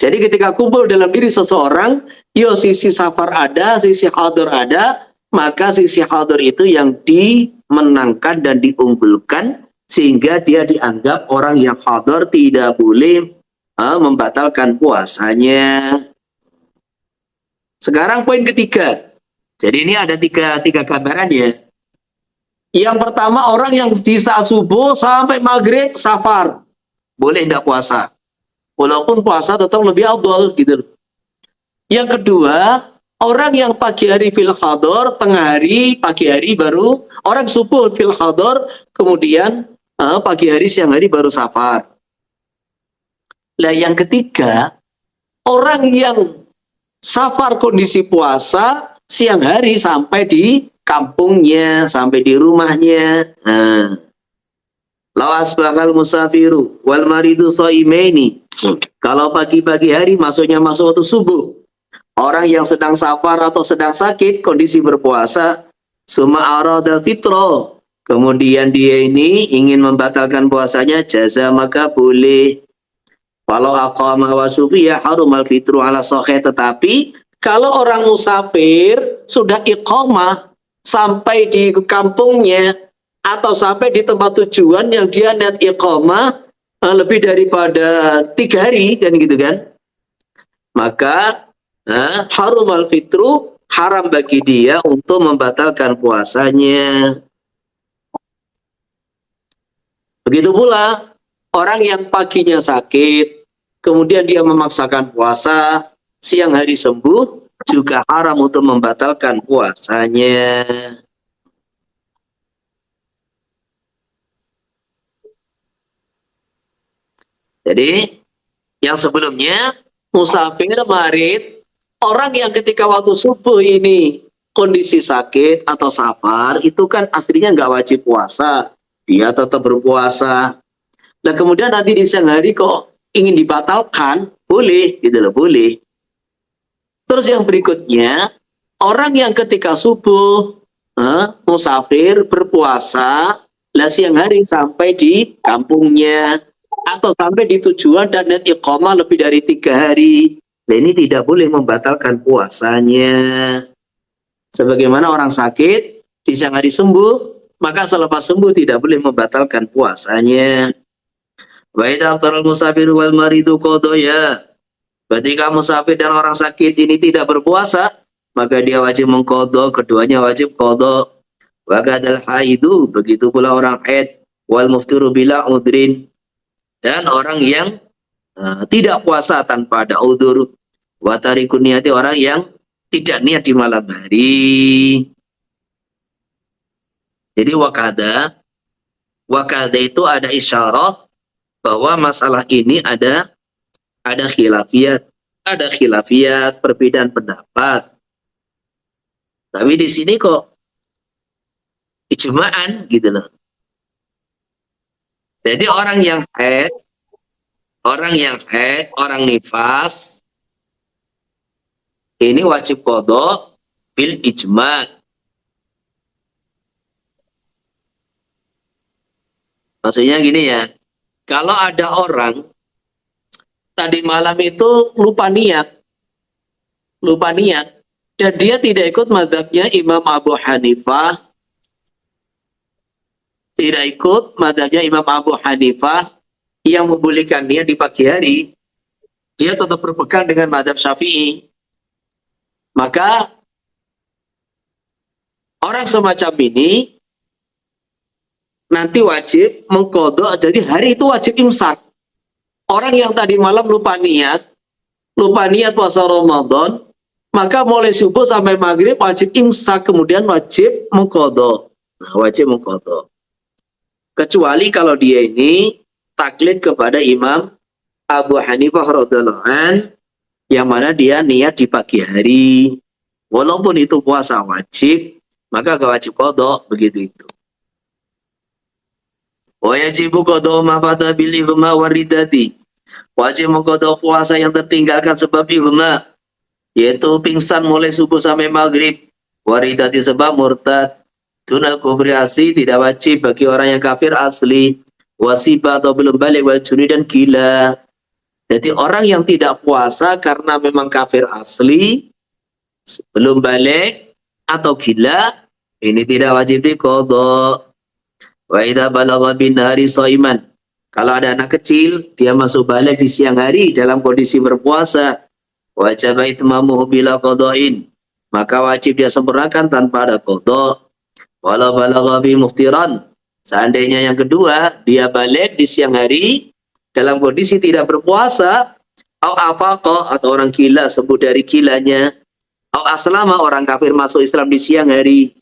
Jadi ketika kumpul dalam diri seseorang, yo sisi safar ada, sisi hadar ada, maka sisi hadar itu yang dimenangkan dan diunggulkan sehingga dia dianggap orang yang hadar tidak boleh membatalkan puasanya. Sekarang poin ketiga. Jadi ini ada tiga gambarannya. Yang pertama orang yang di saat subuh sampai maghrib safar. Boleh tidak puasa. Walaupun puasa tetap lebih afdal gitu. Yang kedua, orang yang pagi hari fil hadar, tengah hari, pagi hari baru, orang subuh fil hadar, kemudian pagi hari, siang hari baru safar. Nah yang ketiga, orang yang safar kondisi puasa, siang hari sampai di kampungnya, sampai di rumahnya. Lawas bakal musafiru wal maridu shaimaini. Kalau pagi-pagi hari maksudnya masuk waktu subuh. Orang yang sedang safar atau sedang sakit kondisi berpuasa, summa arada fitro. Kemudian dia ini ingin membatalkan puasanya, jaza maka boleh. Walau aqama wa sufiya harumal fitru ala sahih, tetapi kalau orang musafir sudah iqamah sampai di kampungnya atau sampai di tempat tujuan yang dia niat iqamah lebih daripada 3 hari kan gitu kan, maka harumal fitru, haram bagi dia untuk membatalkan puasanya. Begitu pula orang yang paginya sakit kemudian dia memaksakan puasa, siang hari sembuh, juga haram untuk membatalkan puasanya. Jadi yang sebelumnya musafir, marid, orang yang ketika waktu subuh ini kondisi sakit atau safar itu kan aslinya nggak wajib puasa, dia tetap berpuasa. Nah kemudian nanti di siang hari kok ingin dibatalkan, boleh gitu loh, boleh. Terus yang berikutnya, orang yang ketika subuh musafir berpuasa, lah siang hari sampai di kampungnya atau sampai di tujuan dan niat iqamah lebih dari 3 hari. Nah ini tidak boleh membatalkan puasanya. Sebagaimana orang sakit di siang hari sembuh, maka selepas sembuh tidak boleh membatalkan puasanya. Wa idza aftaral musafir wal maridu qadaya. Ketika musafir dan orang sakit ini tidak berpuasa, maka dia wajib mengqadha, keduanya wajib qadha. Wa kadal haidu, begitu pula orang haid, wal muftiru bila udrin, dan orang yang tidak puasa tanpa ada udzur. Wa tarikun niyati, orang yang tidak niat di malam hari. Jadi wakada itu ada isyarat bahwa masalah ini ada khilafiyat, perbedaan pendapat. Tapi di sini kok ijma'an gitu loh. Jadi orang nifas ini wajib qadha bil ijma'. Maksudnya gini ya, kalau ada orang tadi malam itu lupa niat, dan dia tidak ikut mazhabnya Imam Abu Hanifah, yang membolehkan niat di pagi hari, dia tetap berpegang dengan mazhab Syafi'i. Maka orang semacam ini nanti wajib mengkodok, jadi hari itu wajib imsak. Orang yang tadi malam lupa niat puasa Ramadan, maka mulai subuh sampai maghrib wajib imsak, kemudian wajib mengkodok. Nah, wajib mengkodok. Kecuali kalau dia ini taklid kepada Imam Abu Hanifah radhiyallahu an, yang mana dia niat di pagi hari. Walaupun itu puasa wajib, maka gak wajib kodok, begitu itu. Wajibu kodok ma fata bil ihma waridati. Wajib mengkodok puasa yang tertinggalkan sebab ihma, yaitu pingsan mulai subuh sampai maghrib. Waridati sebab murtad. Dunal kufri asli tidak wajib bagi orang yang kafir asli. Wasibah atau belum balik, wal juni dan gila. Jadi orang yang tidak puasa karena memang kafir asli, belum balik atau gila, ini tidak wajib diqadha. Wa idza balagha bin nahari shaiman. Kalau ada anak kecil, dia masuk balik di siang hari dalam kondisi berpuasa, wajib itmamuhu bila qada'in. Maka wajib dia sempurnakan tanpa ada qadha. Walau balagha bi muftiran. Seandainya yang kedua, dia balik di siang hari dalam kondisi tidak berpuasa, au afaqa atau orang gila sembuh dari gilanya, au aslama orang kafir masuk Islam di siang hari,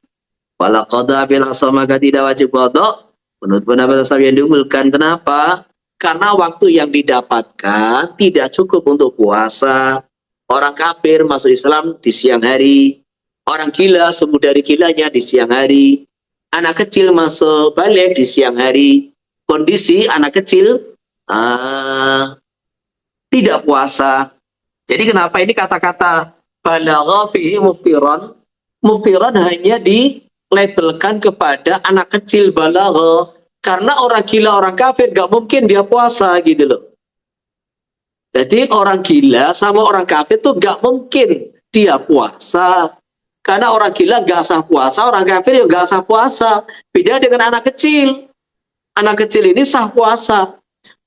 wala qada fil asam, maka tidak wajib qada. Menurut pendapat Syafi'i yang diunggulkan. Kenapa? Karena waktu yang didapatkan tidak cukup untuk puasa. Orang kafir masuk Islam di siang hari, orang gila sembuh dari gilanya di siang hari, anak kecil masuk balik di siang hari. Kondisi anak kecil tidak puasa. Jadi kenapa ini kata-kata balagha fihi muftiran? Muftiran hanya dilabelkan kepada anak kecil balagha, karena orang gila, orang kafir gak mungkin dia puasa gitu loh. Jadi orang gila sama orang kafir tuh gak mungkin dia puasa. Karena orang gila gak sah puasa, orang kafir juga gak sah puasa. Beda dengan anak kecil. Anak kecil ini sah puasa.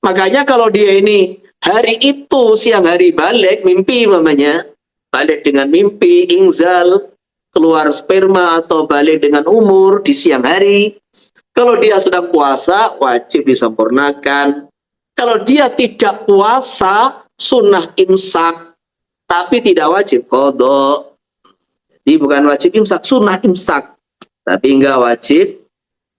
Makanya kalau dia ini hari itu siang hari balik, mimpi namanya, balik dengan mimpi, inzal, keluar sperma atau balik dengan umur di siang hari. Kalau dia sedang puasa, wajib disempurnakan. Kalau dia tidak puasa, sunnah imsak, tapi tidak wajib qadha. Jadi bukan wajib imsak, sunnah imsak, tapi enggak wajib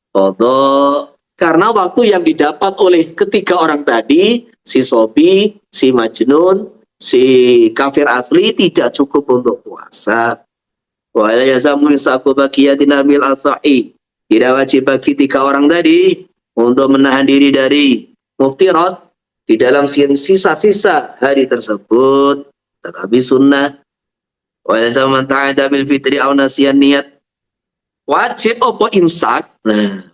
qadha. Karena waktu yang didapat oleh ketiga orang tadi, si sobi, si majnun, si kafir asli, tidak cukup untuk puasa. Wa la yazamu imsaku baqiyatin amil asahi. Tidak wajib bagi tiga orang tadi untuk menahan diri dari muftirat di dalam sisa-sisa hari tersebut, tetapi sunnah. Wa yazamu man ta'ada bil fitri aw nasiyan niat. Wajib apa imsak? Nah,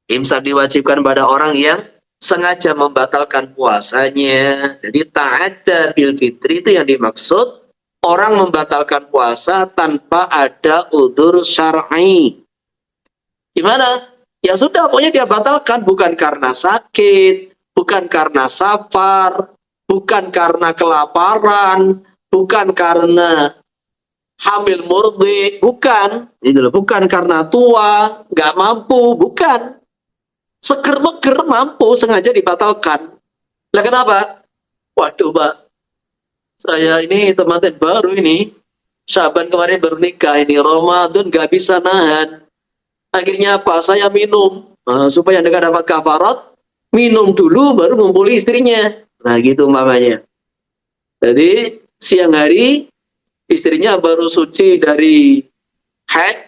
imsak diwajibkan pada orang yang sengaja membatalkan puasanya. Jadi ta'adda bil fitri itu yang dimaksud orang membatalkan puasa tanpa ada udzur syar'i. Gimana? Ya sudah, pokoknya dia batalkan, bukan karena sakit, bukan karena safar, bukan karena kelaparan, bukan karena hamil murdi, bukan. Itu loh, bukan karena tua, nggak mampu, bukan. Seger-meger mampu, sengaja dibatalkan. Lah kenapa? Waduh, Pak, saya ini teman baru ini, Syaban kemarin baru nikah ini, Ramadan nggak bisa nahan. Akhirnya apa? Saya minum. Supaya nggak dapat kafarat, minum dulu baru ngumpuli istrinya. Nah gitu mamanya. Jadi siang hari istrinya baru suci dari haid,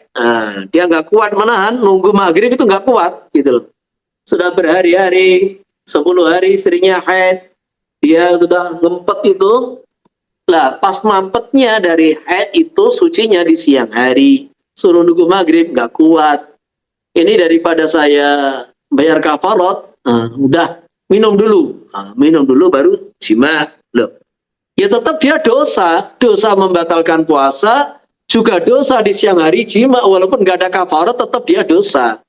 dia nggak kuat menahan, nunggu maghrib itu nggak kuat gitu loh. Sudah berhari-hari, 10 hari istrinya haid, dia sudah ngempet itu. Lah pas mampetnya dari haid itu sucinya di siang hari, suruh nunggu maghrib nggak kuat. Ini daripada saya bayar kafarat, udah minum dulu, minum dulu baru jima. Loh, ya tetap dia dosa membatalkan puasa, juga dosa di siang hari jima, walaupun nggak ada kafarat tetap dia dosa.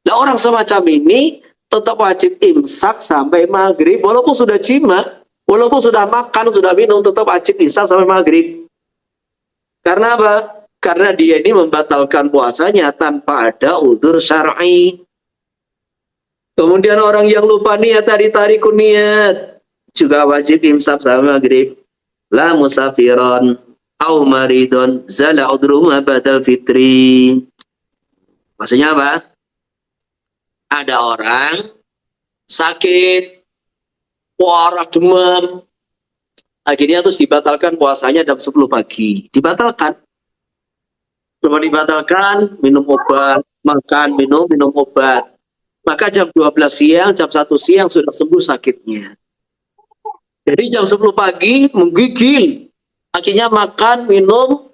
Nah orang semacam ini tetap wajib imsak sampai maghrib, walaupun sudah jima, walaupun sudah makan, sudah minum, tetap wajib imsak sampai maghrib. Karena apa? Karena dia ini membatalkan puasanya tanpa ada udzur syar'i. Kemudian orang yang lupa niat tadi tarikun niat juga wajib imsak sama maghrib. La musafiron au maridon zala udruhuma badal fitri. Maksudnya apa? Ada orang sakit, parah demam, akhirnya terus dibatalkan puasanya jam 10 pagi. Dibatalkan. Cuma dibatalkan, minum obat, makan, minum obat. Maka jam 12 siang, jam 1 siang sudah sembuh sakitnya. Jadi jam 10 pagi menggigil. Akhirnya makan, minum,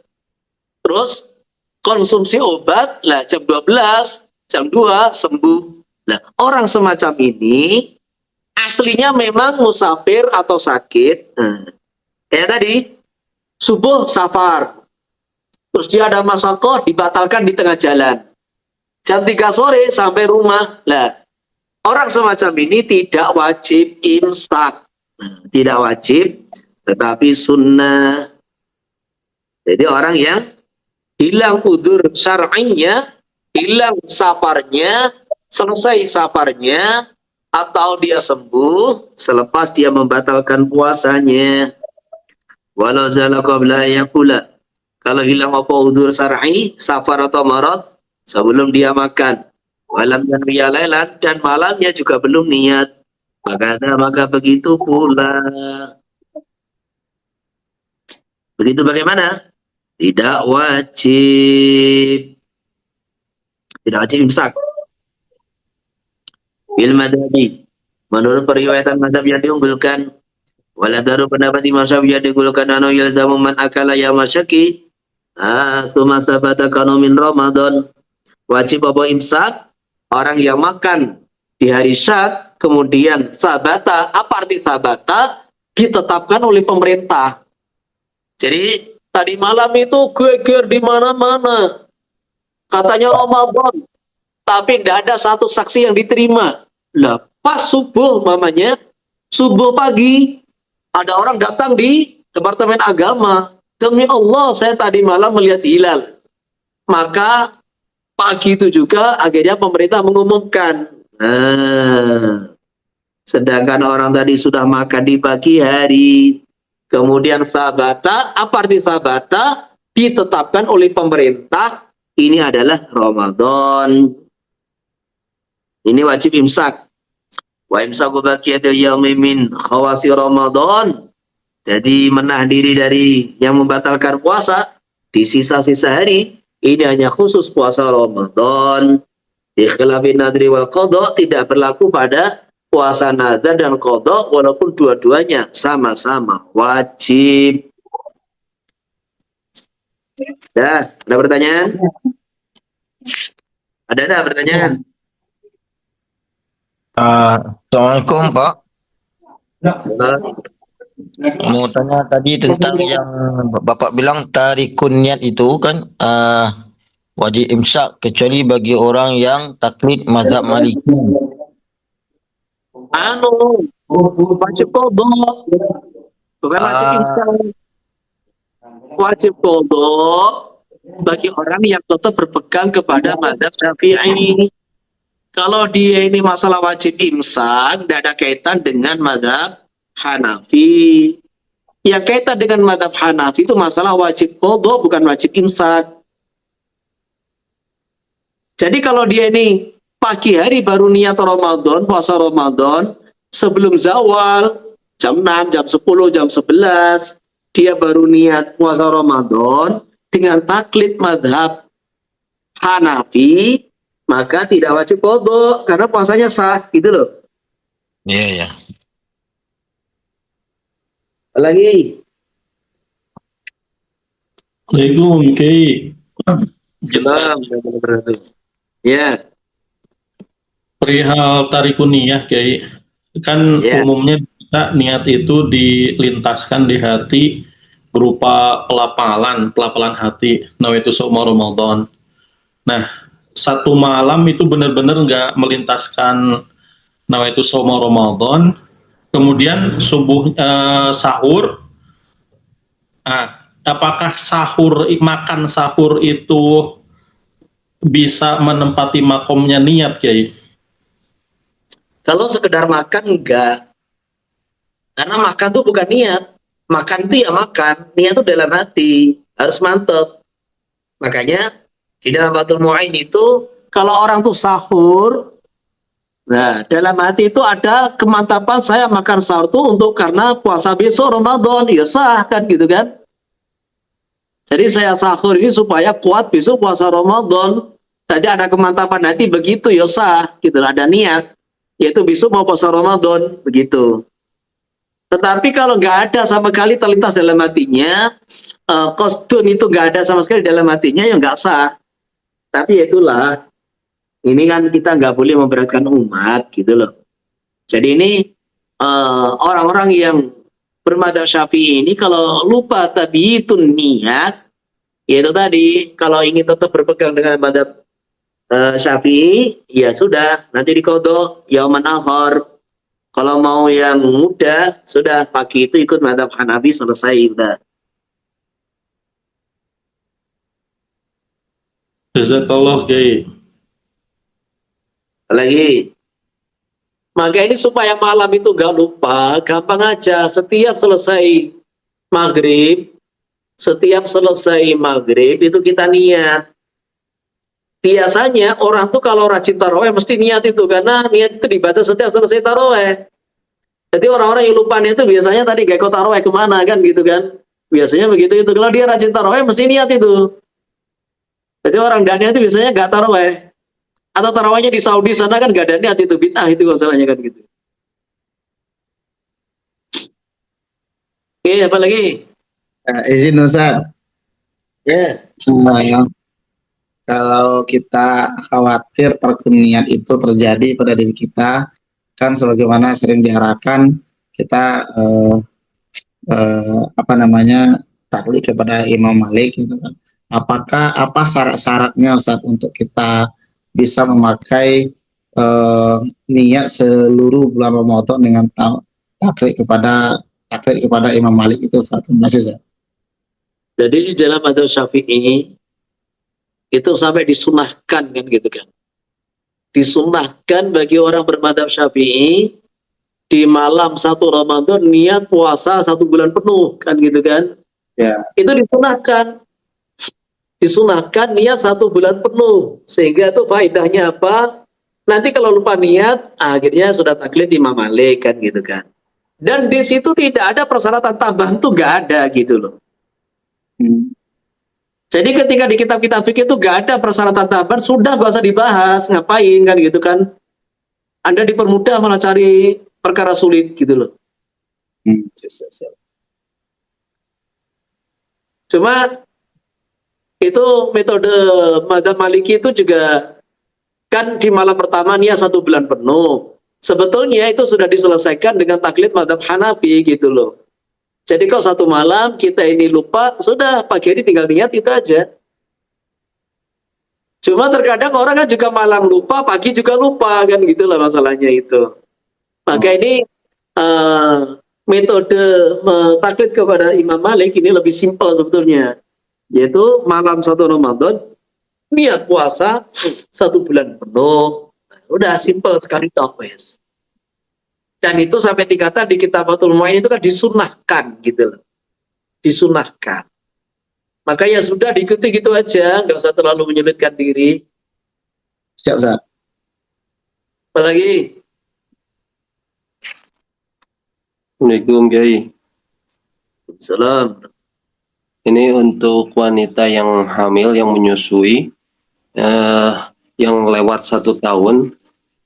terus konsumsi obat, lah jam 12, jam 2 sembuh. Nah, orang semacam ini aslinya memang musafir atau sakit. Ya tadi, subuh safar. Terus dia ada masakoh, dibatalkan di tengah jalan. Jam 3 sore sampai rumah. Lah, orang semacam ini tidak wajib imsak. Tidak wajib, tetapi sunnah. Jadi orang yang hilang udzur syar'inya, hilang safarnya, selesai safarnya, atau dia sembuh selepas dia membatalkan puasanya. Walau zala qabla yakula. Kalau hilang apa udzur syar'i, safar atau marad, sebelum dia makan. Walam yanwiya lailan, dan malamnya juga belum niat. Maka begitu pula. Begitu bagaimana? Tidak wajib. Tidak wajib imsak. Bil madhabi. Menurut periwayatan madhab yang diunggulkan, waladaru pendapat Imam Syafi'i yang diunggulkan anu yalzamu man akala ya masyaki. Suma sabata kanu min Ramadan. Wajib apa imsak? Orang yang makan di hari syak, kemudian sabata, apa arti sabata? Ditetapkan oleh pemerintah. Jadi tadi malam itu geger di mana-mana. Katanya Ramadan, tapi tidak ada satu saksi yang diterima. Lah, pas subuh mamanya, subuh pagi, ada orang datang di Departemen Agama. Demi Allah, saya tadi malam melihat hilal. Maka pagi itu juga akhirnya pemerintah mengumumkan. Sedangkan orang tadi sudah makan di pagi hari. Kemudian sabata, apa arti sabata? Ditetapkan oleh pemerintah, ini adalah Ramadan. Ini wajib imsak. Wa imsaku baqiyatil yaumi min khawasi Ramadan. Jadi menahan diri dari yang membatalkan puasa di sisa-sisa hari, ini hanya khusus puasa Ramadan. Ikhlafin nadri wal qadha, tidak berlaku pada puasa nazar dan qadha, walaupun dua-duanya sama-sama wajib. Ya, ada pertanyaan? Ada pertanyaan? Assalamualaikum Pak. Assalamualaikum. Mau tanya tadi tentang yang Bapak bilang tarikun niat itu kan wajib imsak kecuali bagi orang yang taklid mazhab Maliki. Wajib qadha, bukan wajib imsak. Wajib qadha bagi orang yang tetap berpegang kepada mazhab Syafi'i. Kalau dia ini masalah wajib imsak, tidak ada kaitan dengan mazhab Hanafi. Yang kaitan dengan mazhab Hanafi itu masalah wajib qadha, bukan wajib imsak. Jadi kalau dia ini pagi hari baru niat Ramadan, puasa Ramadan, sebelum zawal, jam 6, jam 10, jam 11, dia baru niat puasa Ramadan dengan taklid mazhab Hanafi, maka tidak wajib qadha karena puasanya sah, gitu loh. Iya, ya. Lagi. Assalamualaikum, Kiai. Salam. Ya. Perihal tarikun niyah, Kiai. Kan Ya. umumnya kita niat itu dilintaskan di hati berupa pelapalan hati. Nawaitu shauma Ramadan. Nah, satu malam itu benar-benar nggak melintaskan nawaitu shauma Ramadan. Kemudian subuh sahur. Apakah makan sahur itu bisa menempati makomnya niat, Kiai? Kalau sekedar makan enggak. Karena makan tuh bukan niat. Makan itu ya makan. Niat itu dalam hati. Harus mantep. Makanya di dalam Fathul Mu'in itu kalau orang tuh sahur, nah dalam hati itu ada kemantapan saya makan sahur tuh untuk karena puasa besok Ramadan. Ya sah kan gitu kan. Jadi saya sahur ini supaya kuat besok puasa Ramadan. Tadi ada kemantapan hati begitu ya sah gitu. Ada niat. Yaitu besok mau puasa Ramadan. Begitu. Tetapi kalau nggak ada sama sekali terlintas dalam hatinya, kostum itu nggak ada sama sekali dalam hatinya, ya nggak sah. Tapi ya itulah, ini kan kita nggak boleh memberatkan umat gitu loh. Jadi ini orang-orang yang bermadzhab Syafi'i ini kalau lupa tapi itu niat, yaitu tadi kalau ingin tetap berpegang dengan madzhab Syafi'i, ya sudah nanti dikodok yauman akhar. Kalau mau yang muda, sudah pagi itu ikut madzhab Hanafi selesai udah. Jazakallah Kiai. Lagi. Maka ini supaya malam itu gak lupa, gampang aja. Setiap selesai maghrib itu kita niat. Biasanya orang tuh kalau rajin taraweh mesti niat itu, karena niat itu dibaca setiap selesai taraweh. Jadi orang-orang yang lupa niat itu biasanya tadi gak ikut taraweh kemana kan gitu kan. Biasanya begitu itu. Kalau dia rajin taraweh mesti niat itu. Jadi orang gak niat itu biasanya gak taraweh. Atau tarawehnya di Saudi sana kan gak ada niat itu, bid'ah itu masalahnya kan gitu. Oke, apa lagi? Izin Ustaz. Ya. Kalau kita khawatir niat itu terjadi pada diri kita, kan sebagaimana sering diarahkan kita taklid kepada Imam Malik gitu kan. Apakah apa syarat-syaratnya Ustaz untuk kita bisa memakai niat seluruh bulan Ramadan dengan taklid kepada Imam Malik itu Ustaz? Terima kasih Ustaz. Jadi dalam madzhab Syafi'i itu sampai disunahkan kan gitu kan. Disunahkan bagi orang bermadzhab Syafi'i di malam 1 Ramadan niat puasa 1 bulan penuh kan gitu kan. Ya. Itu disunahkan. Disunahkan niat 1 bulan penuh. Sehingga itu faedahnya apa? Nanti kalau lupa niat, akhirnya sudah taklid Imam Malik kan gitu kan. Dan di situ tidak ada persyaratan tambahan tuh nggak ada gitu loh. Jadi ketika di kitab-kitab fikih itu nggak ada persyaratan tambahan, sudah gak usah dibahas, ngapain kan gitu kan. Anda dipermudah malah cari perkara sulit gitu loh. Cuma itu metode madzhab Maliki itu juga kan di malam pertama niat 1 bulan penuh. Sebetulnya itu sudah diselesaikan dengan taklid madzhab Hanafi gitu loh. Jadi kalau 1 malam kita ini lupa, sudah pagi ini tinggal niat itu aja. Cuma terkadang orang kan juga malam lupa, pagi juga lupa kan gitulah masalahnya itu. Maka ini metode taklid kepada Imam Malik ini lebih simpel sebetulnya. Yaitu malam 1 Ramadan, niat puasa 1 bulan penuh. Udah simpel sekali toh, wes. Dan itu sampai tingkatan di kitab Fathul Mu'in itu kan disunahkan gitu loh. Disunahkan. Maka ya sudah diikuti gitu aja, nggak usah terlalu menyulitkan diri. Siap, Ustaz. Apalagi? Assalamualaikum Kiai. Salam. Ini untuk wanita yang hamil, yang menyusui, yang lewat 1 tahun,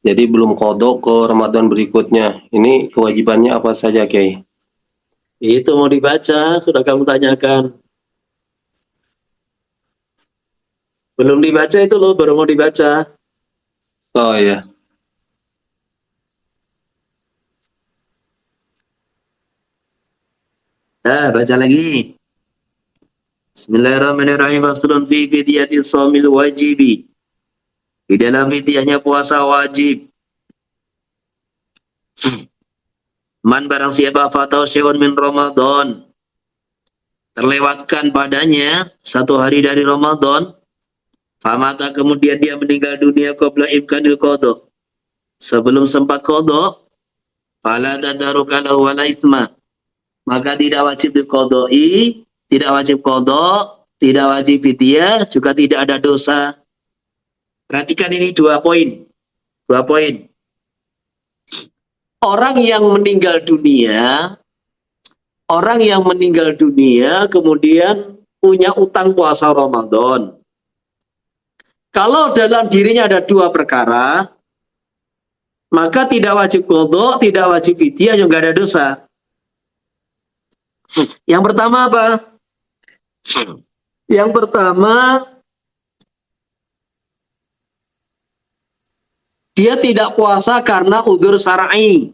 jadi belum qadha ke Ramadan berikutnya. Ini kewajibannya apa saja, Kiai? Itu mau dibaca, sudah kamu tanyakan. Belum dibaca itu loh, baru mau dibaca. Oh ya. Baca lagi. Bismillahirrahmanirrahim. Faslun fi fidyati shaumil wajibi. Di dalam fidyahnya puasa wajib. Man barang siapa fatau syai'un min Ramadan, terlewatkan padanya 1 hari dari Ramadan, famata kemudian dia meninggal dunia qabla imkanil qadha, sebelum sempat qada, fala tadaruka lahu wala isma, maka tidak wajib diqadai, tidak wajib qada, tidak wajib fidyah, juga tidak ada dosa. Perhatikan ini dua poin. Orang yang meninggal dunia kemudian punya utang puasa Ramadan. Kalau dalam dirinya ada dua perkara, maka tidak wajib qada, tidak wajib fidyah, juga ada dosa. Yang pertama apa? Yang pertama, dia tidak puasa karena udzur syar'i.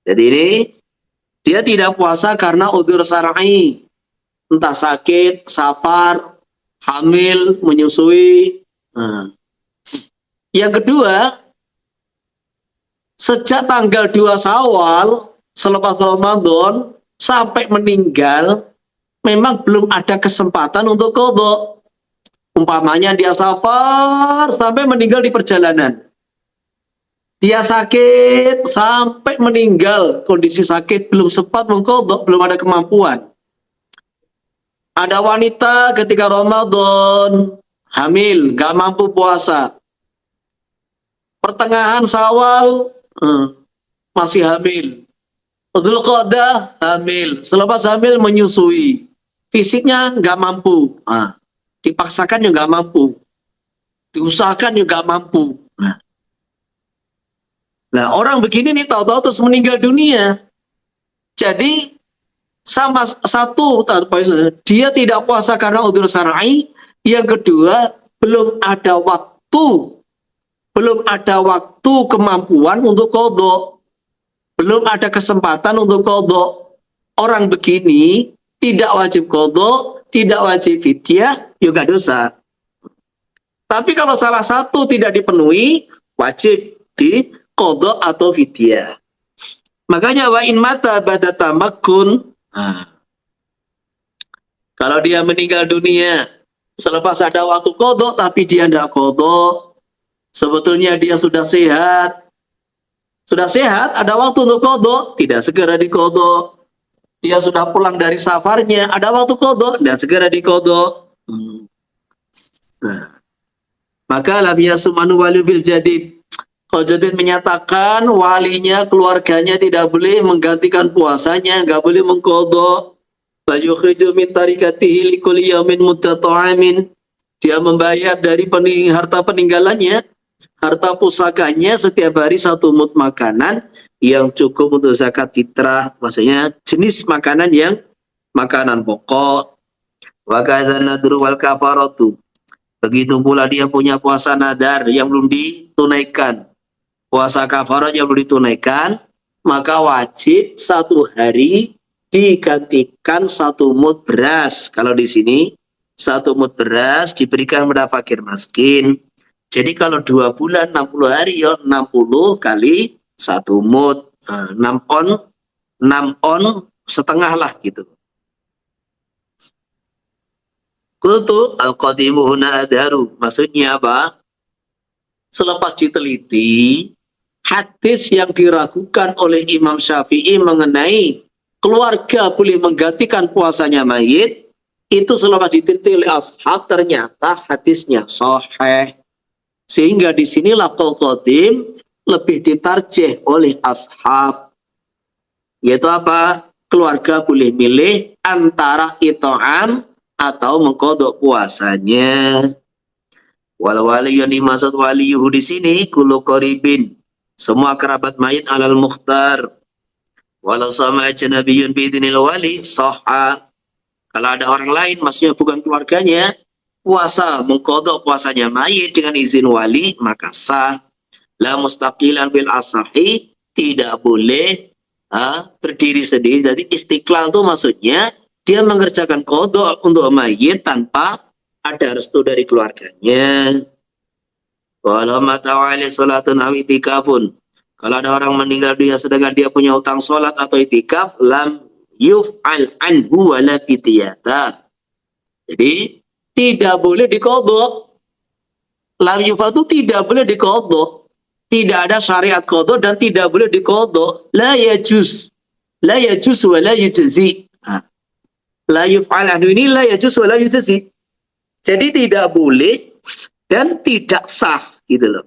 Jadi ini dia tidak puasa karena udzur syar'i, entah sakit, safar, hamil, menyusui. Yang kedua, sejak tanggal 2 Syawal selepas Ramadan sampai meninggal, memang belum ada kesempatan untuk qada. Umpamanya dia safar sampai meninggal di perjalanan. Dia sakit sampai meninggal, kondisi sakit belum sempat mengqada, belum ada kemampuan. Ada wanita ketika Ramadan hamil, gak mampu puasa. Pertengahan Syawal masih hamil. Dzulqa'dah hamil, selepas hamil menyusui. Fisiknya gak mampu. Dipaksakan juga nggak mampu, diusahakan juga nggak mampu. Nah, orang begini nih tahu-tahu terus meninggal dunia. Jadi sama satu, dia tidak puasa karena udzur syar'i. Yang kedua, belum ada waktu kemampuan untuk qada, belum ada kesempatan untuk qada. Orang begini tidak wajib qada, tidak wajib fidyah, juga dosa. Tapi kalau salah satu tidak dipenuhi, wajib di qada atau fidyah. Makanya wa in mata ba'da tamakkun, kalau dia meninggal dunia selepas ada waktu qada tapi dia tidak qada, sebetulnya dia sudah sehat, ada waktu untuk qada, tidak segera diqada. Dia sudah pulang dari safarnya, ada waktu qada, tidak segera diqada. Maka lam yasumanu wali bil jadid. Qajaddin menyatakan walinya, keluarganya tidak boleh menggantikan puasanya, nggak boleh mengqada. Fa yukhriju min tarikatihi likulli yaumin muddat ta'amin. Dia membayar dari harta peninggalannya, harta pusakanya setiap hari 1 mud makanan yang cukup untuk zakat fitrah, maksudnya jenis makanan yang makanan pokok. Wa kadzan nadru wal kafaratu. Begitu pula dia punya puasa nadar yang belum ditunaikan, puasa kafarah yang belum ditunaikan, maka wajib 1 hari digantikan 1 mud beras. Kalau di sini 1 mud beras diberikan kepada fakir miskin. Jadi kalau 2 bulan 60 hari ya 60 kali 1 mud, 6 on setengah lah gitu. Qultu al-qadimu huna adharu. Maksudnya apa? Selepas diteliti, hadis yang diragukan oleh Imam Syafi'i mengenai keluarga boleh menggantikan puasanya mayit, itu selepas diteliti oleh ashab ternyata hadisnya sahih. Sehingga di sinilah qaul qadim lebih ditarjih oleh ashab. Yaitu apa? Keluarga boleh milih antara it'am atau mengqadha puasanya. Wal wali yang dimaksud waliyuhu di sini kullu qaribin, semua kerabat mayit alal mukhtar. Walau sama ajnabiyyun bi idznil wali sahha. Kalau ada orang lain maksudnya bukan keluarganya, puasa mengqadha puasanya mayit dengan izin wali, maka sah. La mustaqilan bil asahi, tidak boleh berdiri sendiri. Jadi istiqlal itu maksudnya dia mengerjakan qada untuk mayit tanpa ada restu dari keluarganya. Walau mata wali salatun aw itikafun. Kalau ada orang meninggal dunia sedangkan dia punya utang salat atau itikaf, lam yuf'al anhu wala fidyata. Jadi tidak boleh diqadha. lam yuf'al itu tidak boleh diqadha. Tidak ada syariat qadha dan tidak boleh diqadha. La yajuz. La yajuz wa la yujzi. La yuf'al anhu ini la yajuz wa la yujzi. Jadi tidak boleh dan tidak sah gitu loh.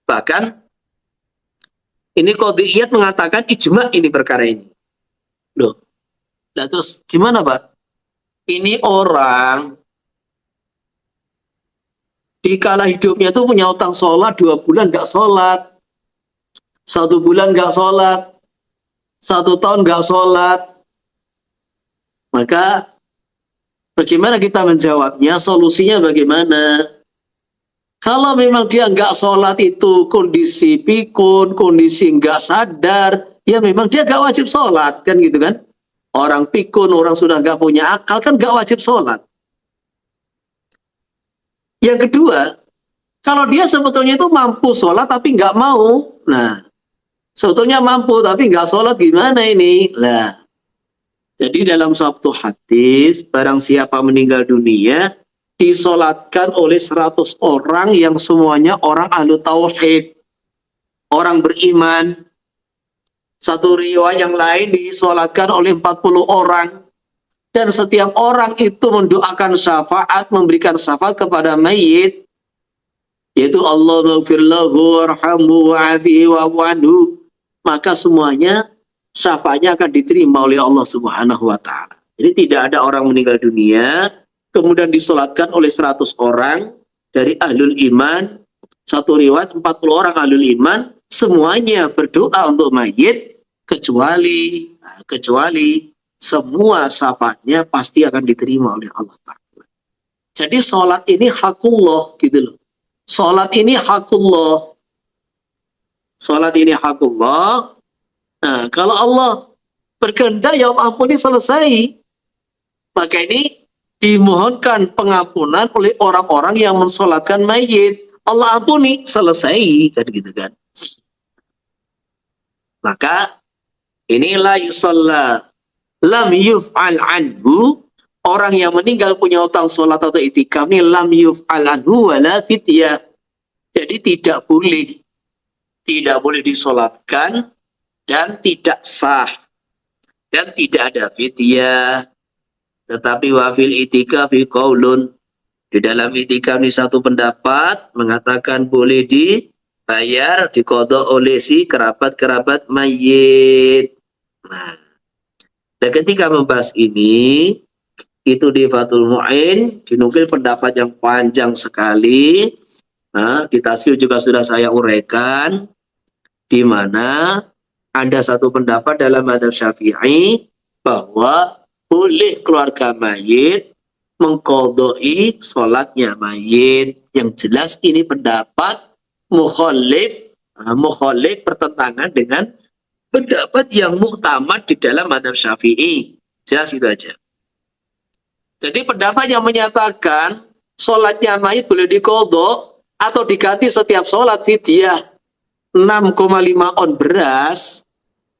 Bahkan ini qadhiyat mengatakan ijma ini perkara ini. Loh. Nah terus gimana, Pak? Ini orang di kala hidupnya tuh punya utang sholat 2 bulan nggak sholat, 1 bulan nggak sholat, 1 tahun nggak sholat. Maka bagaimana kita menjawabnya? Solusinya bagaimana? Kalau memang dia nggak sholat itu kondisi pikun, kondisi nggak sadar, ya memang dia nggak wajib sholat kan gitu kan? Orang pikun, orang sudah nggak punya akal kan nggak wajib sholat. Yang kedua, kalau dia sebetulnya itu mampu sholat tapi nggak mau, nah sebetulnya mampu tapi nggak sholat gimana ini? Lah, jadi dalam satu hadis, barang siapa meninggal dunia, disolatkan oleh 100 orang yang semuanya orang ahlu tauhid, orang beriman. Satu riwayat yang lain disolatkan oleh 40 orang. Dan setiap orang itu mendoakan syafaat, memberikan syafaat kepada mayit, yaitu Allah maghfirlahu warhamhu wa'afihi wa'fu anhu. Maka semuanya syafaatnya akan diterima oleh Allah Subhanahu wa taala. Jadi tidak ada orang meninggal dunia kemudian disolatkan oleh 100 orang dari ahlul iman. Satu riwayat 40 orang ahlul iman semuanya berdoa untuk mayit kecuali semua syafaatnya pasti akan diterima oleh Allah Ta'ala. Jadi sholat ini hakullah gitu loh. Sholat ini hakullah. Sholat ini hakullah. Nah, kalau Allah berkehendak ya Allah ampuni selesai. Maka ini dimohonkan pengampunan oleh orang-orang yang mensolatkan mayit. Allah ampuni selesai kan gitu kan. Maka inilah yusalla lam yuf'al anhu, orang yang meninggal punya utang sholat atau itikaf ini lam yuf'al anhu wala fidyah. Jadi tidak boleh disolatkan dan tidak sah dan tidak ada fidyah. Tetapi wafil itikafi qaulun, di dalam itikaf ini satu pendapat mengatakan boleh dibayar, diqadha oleh si kerabat-kerabat mayit. Nah, dan ketika membahas ini, itu di Fathul Mu'in, dinukil pendapat yang panjang sekali. Nah, di Tasyil juga sudah saya uraikan, di mana ada satu pendapat dalam mazhab Syafi'i bahwa boleh keluarga mayit mengqadha'i sholatnya mayit. Yang jelas ini pendapat mukhalif bertentangan dengan pendapat yang muktamad di dalam mazhab Syafi'i. Jelas itu aja. Jadi pendapat yang menyatakan sholatnya mayit boleh diqadha atau diganti setiap sholat fidyah 6,5 on beras,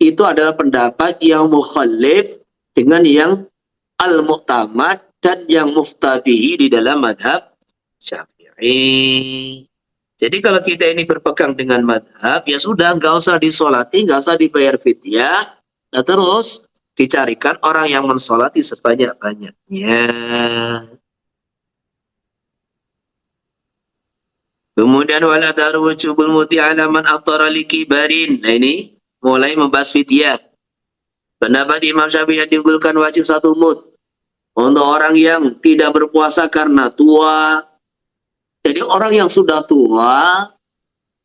itu adalah pendapat yang mukhalif dengan yang al-muktamad dan yang muftadihi di dalam mazhab Syafi'i. Jadi kalau kita ini berpegang dengan madhab, ya sudah, nggak usah disolati, nggak usah dibayar fidyah, nah terus dicarikan orang yang mensolati sebanyak-banyaknya. Kemudian wala daru wujubul muti ala man aftara li kibarin. Nah ini mulai membahas fidyah. Pendapat Imam Syafi'i yang diunggulkan wajib 1 mud untuk orang yang tidak berpuasa karena tua. Jadi orang yang sudah tua,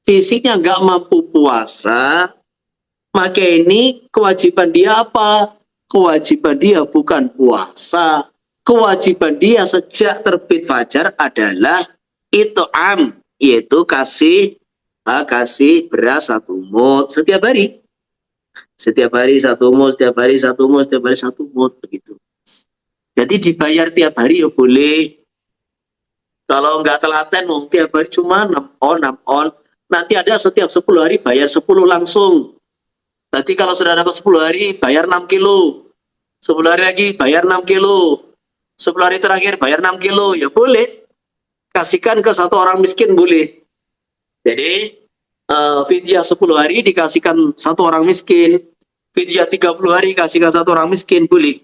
fisiknya nggak mampu puasa, maka ini kewajiban dia apa? Kewajiban dia bukan puasa. Kewajiban dia sejak terbit fajar adalah it'am, yaitu kasih beras 1 mud setiap hari. Setiap hari 1 mud, setiap hari 1 mud, setiap hari 1 mud, begitu. Jadi dibayar tiap hari ya boleh. Kalau nggak telaten, tiap hari cuma 6 on. Nanti ada setiap 10 hari bayar 10 langsung. Nanti kalau sudah dapat 10 hari bayar 6 kilo. 10 hari lagi bayar 6 kilo. 10 hari terakhir bayar 6 kilo. Ya boleh. kasihkan ke satu orang miskin boleh. Jadi fidyah 10 hari dikasihkan satu orang miskin, fidyah 30 hari kasihkan satu orang miskin boleh.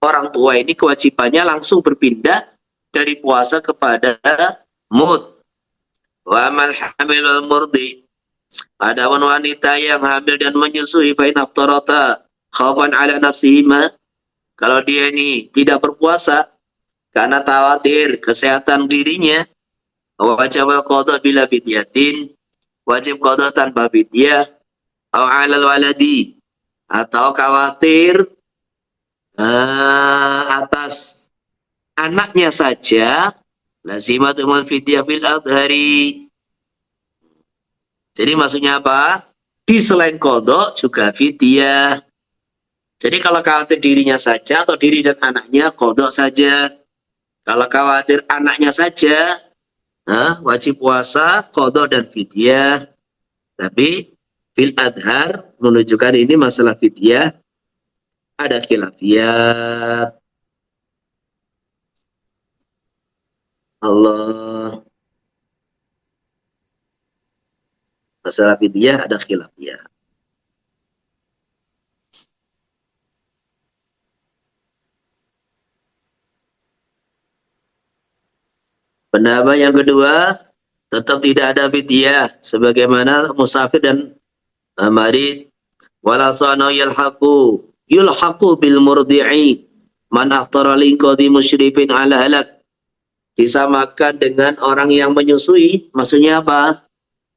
Orang tua ini kewajibannya langsung berpindah dari puasa kepada mut. Wa amal hamil wal murdi. Adapun wanita yang hamil dan menyusui fa in aftarata khaufan ala nafsihima, kalau dia ini tidak berpuasa karena khawatir kesehatan dirinya, wajib qada bila fidyatin, wajib qada tanpa fidyah, atau alal waladi, atau khawatir atas anaknya saja, lazimatul fidyah bil adhari. Jadi maksudnya apa? Di selain qada juga fidyah. Jadi kalau khawatir dirinya saja atau diri dan anaknya, qada saja. Kalau khawatir anaknya saja, wajib puasa, qada dan fidyah. Tapi fil adhar menunjukkan ini masalah fidyah ada khilafiyat. Allah. Masalah fidyah ada khilafiyat. Pendapat yang kedua, tetap tidak ada fidyah sebagaimana musafir dan marid. Wala sana yulhaqu bil murdi'i man aftara liqadi musyrifin ala halak. Disamakan dengan orang yang menyusui. Maksudnya apa?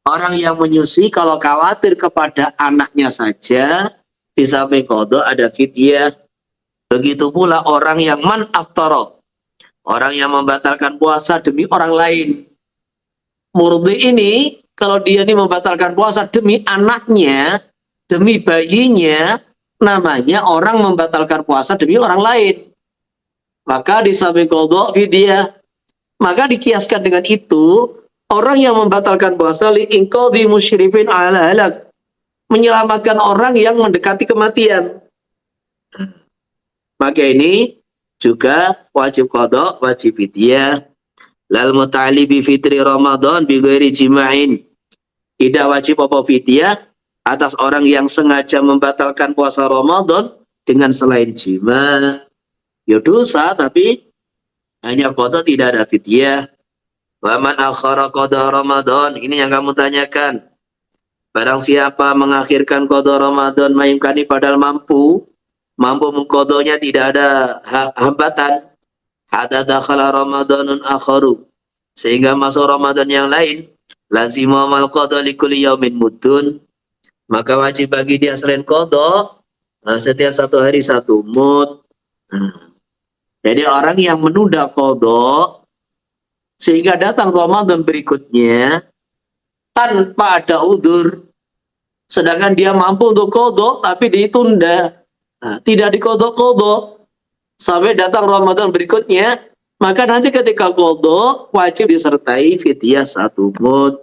Orang yang menyusui kalau khawatir kepada anaknya saja, di samping qada ada fidyah. Begitu pula orang yang man aftara, orang yang membatalkan puasa demi orang lain. Murdi ini, kalau dia ini membatalkan puasa demi anaknya, demi bayinya, namanya orang membatalkan puasa demi orang lain. Maka di samping qada fidyah. Maka dikiaskan dengan itu, orang yang membatalkan puasa li'inqadhi musyrifin ala halak, menyelamatkan orang yang mendekati kematian. Maka ini juga wajib qada, wajib fidyah. Lal muta'alli bi fitri Ramadan bi ghairi jima'in. Tidak wajib apa fidyah atas orang yang sengaja membatalkan puasa Ramadan dengan selain jima. Ya dosa, tapi hanya qada, tidak ada fidyah. Wa man akhara qada Ramadan, ini yang kamu tanyakan. Barang siapa mengakhirkan qada Ramadan mayimkani padahal mampu mengqadanya, tidak ada hambatan. Hatta dakhala Ramadanun akharu, sehingga masuk Ramadan yang lain, lazima mal qada likulli yaumin mudun, maka wajib bagi dia selain qada setiap satu hari satu mud. Jadi orang yang menunda qada sehingga datang Ramadan berikutnya tanpa ada udzur, sedangkan dia mampu untuk qada tapi ditunda, tidak diqada sampai datang Ramadan berikutnya, maka nanti ketika qada wajib disertai fidyah satu mud.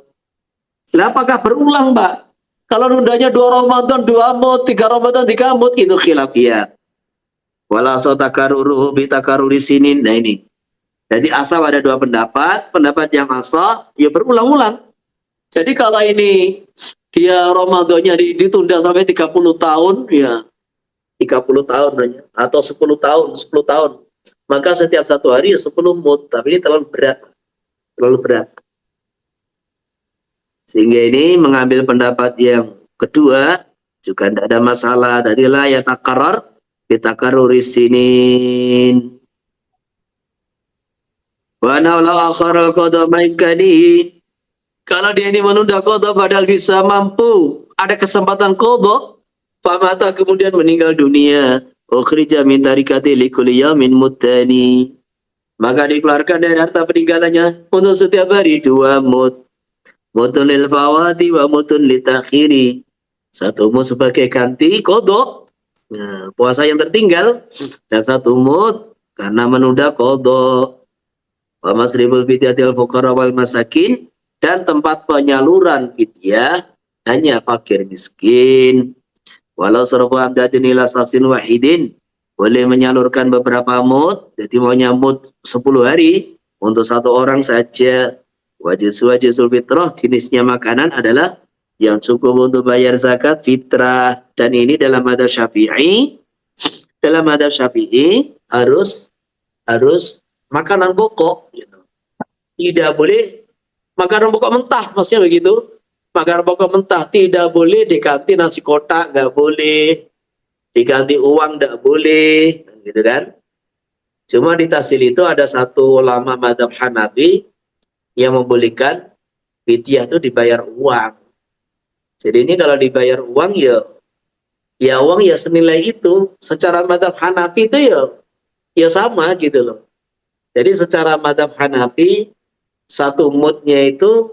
Nah, apakah berulang, Pak? Kalau nundanya 2 Ramadan 2 mud, 3 Ramadan 3 mud, itu khilafiyah. Wala satakarruruhu bitakarruri sinin. Nah ini. Jadi asal ada 2 pendapat. Pendapat yang asal ya berulang-ulang. Jadi kalau ini dia Ramadannya ditunda sampai 30 tahun, ya 30 tahun atau 10 tahun, 10 tahun. Maka setiap satu hari ya 10 mud. Tapi ini terlalu berat. Terlalu berat. Sehingga ini mengambil pendapat yang kedua juga tidak ada masalah. Tadi la yatakarrar bitakarruri sinin. Wa naula akharal qada maikani. Kalau dia ini menunda qada padahal bisa mampu, ada kesempatan qada, famata kemudian meninggal dunia, ukhrija min tarikati likulli yaumin muttani. Maka dikeluarkan dari harta peninggalannya untuk setiap hari 2 mud. Mutun lil fawati wa mutun litakhiri. 1 mud sebagai ganti qada, puasa yang tertinggal, dan 1 mud karena menunda qada. Wa masriful fidyatil fuqara wal masakin, dan tempat penyaluran fidyah hanya fakir miskin. Walau sarfu amdatin ila sasin wahidin, boleh menyalurkan beberapa mud, jadi maunya mud 10 hari, untuk satu orang saja. Wajizul fitrah jenisnya makanan adalah yang cukup untuk bayar zakat fitrah, dan ini dalam madzhab Syafi'i. Dalam madzhab Syafi'i harus makanan pokok gitu. Tidak boleh makanan pokok mentah, maksudnya begitu. Makanan pokok mentah tidak boleh diganti nasi kotak, nggak boleh diganti uang, nggak boleh, gitu kan. Cuma di Tasil itu ada satu ulama madzhab Hanafi yang membolehkan fidyah itu dibayar uang. Jadi ini kalau dibayar uang ya uang ya senilai itu. Secara madzhab Hanafi itu ya sama gitu loh. Jadi secara madzhab Hanafi satu mudnya itu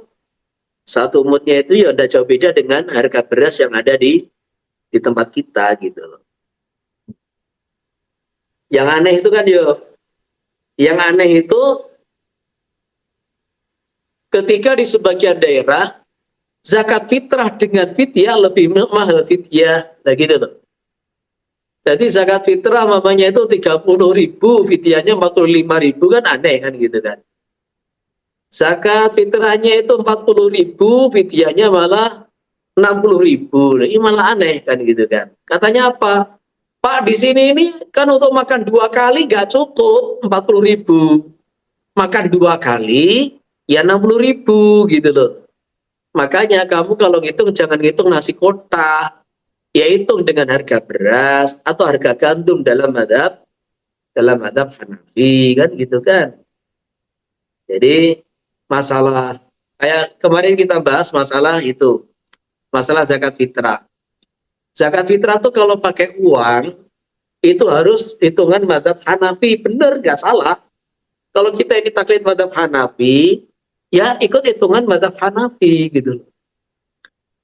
ya udah jauh beda dengan harga beras yang ada di tempat kita gitu loh. Yang aneh itu kan yang aneh itu ketika di sebagian daerah zakat fitrah dengan fidyah lebih mahal fidyah, nah gitu loh. Jadi zakat fitrah mamanya itu 30.000, fidyahnya 45.000, kan aneh kan gitu kan. Zakat fitrahnya itu 40.000, fidyahnya malah 60.000, nah, ini malah aneh kan gitu kan. Katanya apa? Pak, di sini ini kan untuk makan 2 kali nggak cukup 40.000, makan 2 kali ya 60.000 gitu loh. Makanya kamu kalau ngitung jangan ngitung nasi kotak, ya hitung dengan harga beras atau harga gandum dalam madzhab Hanafi kan gitu kan. Jadi masalah kayak kemarin kita bahas masalah zakat fitrah. Zakat fitrah tuh kalau pakai uang itu harus hitungan madzhab Hanafi, bener nggak salah. Kalau kita ini taklid madzhab Hanafi, ya ikut hitungan madzhab Hanafi gitu.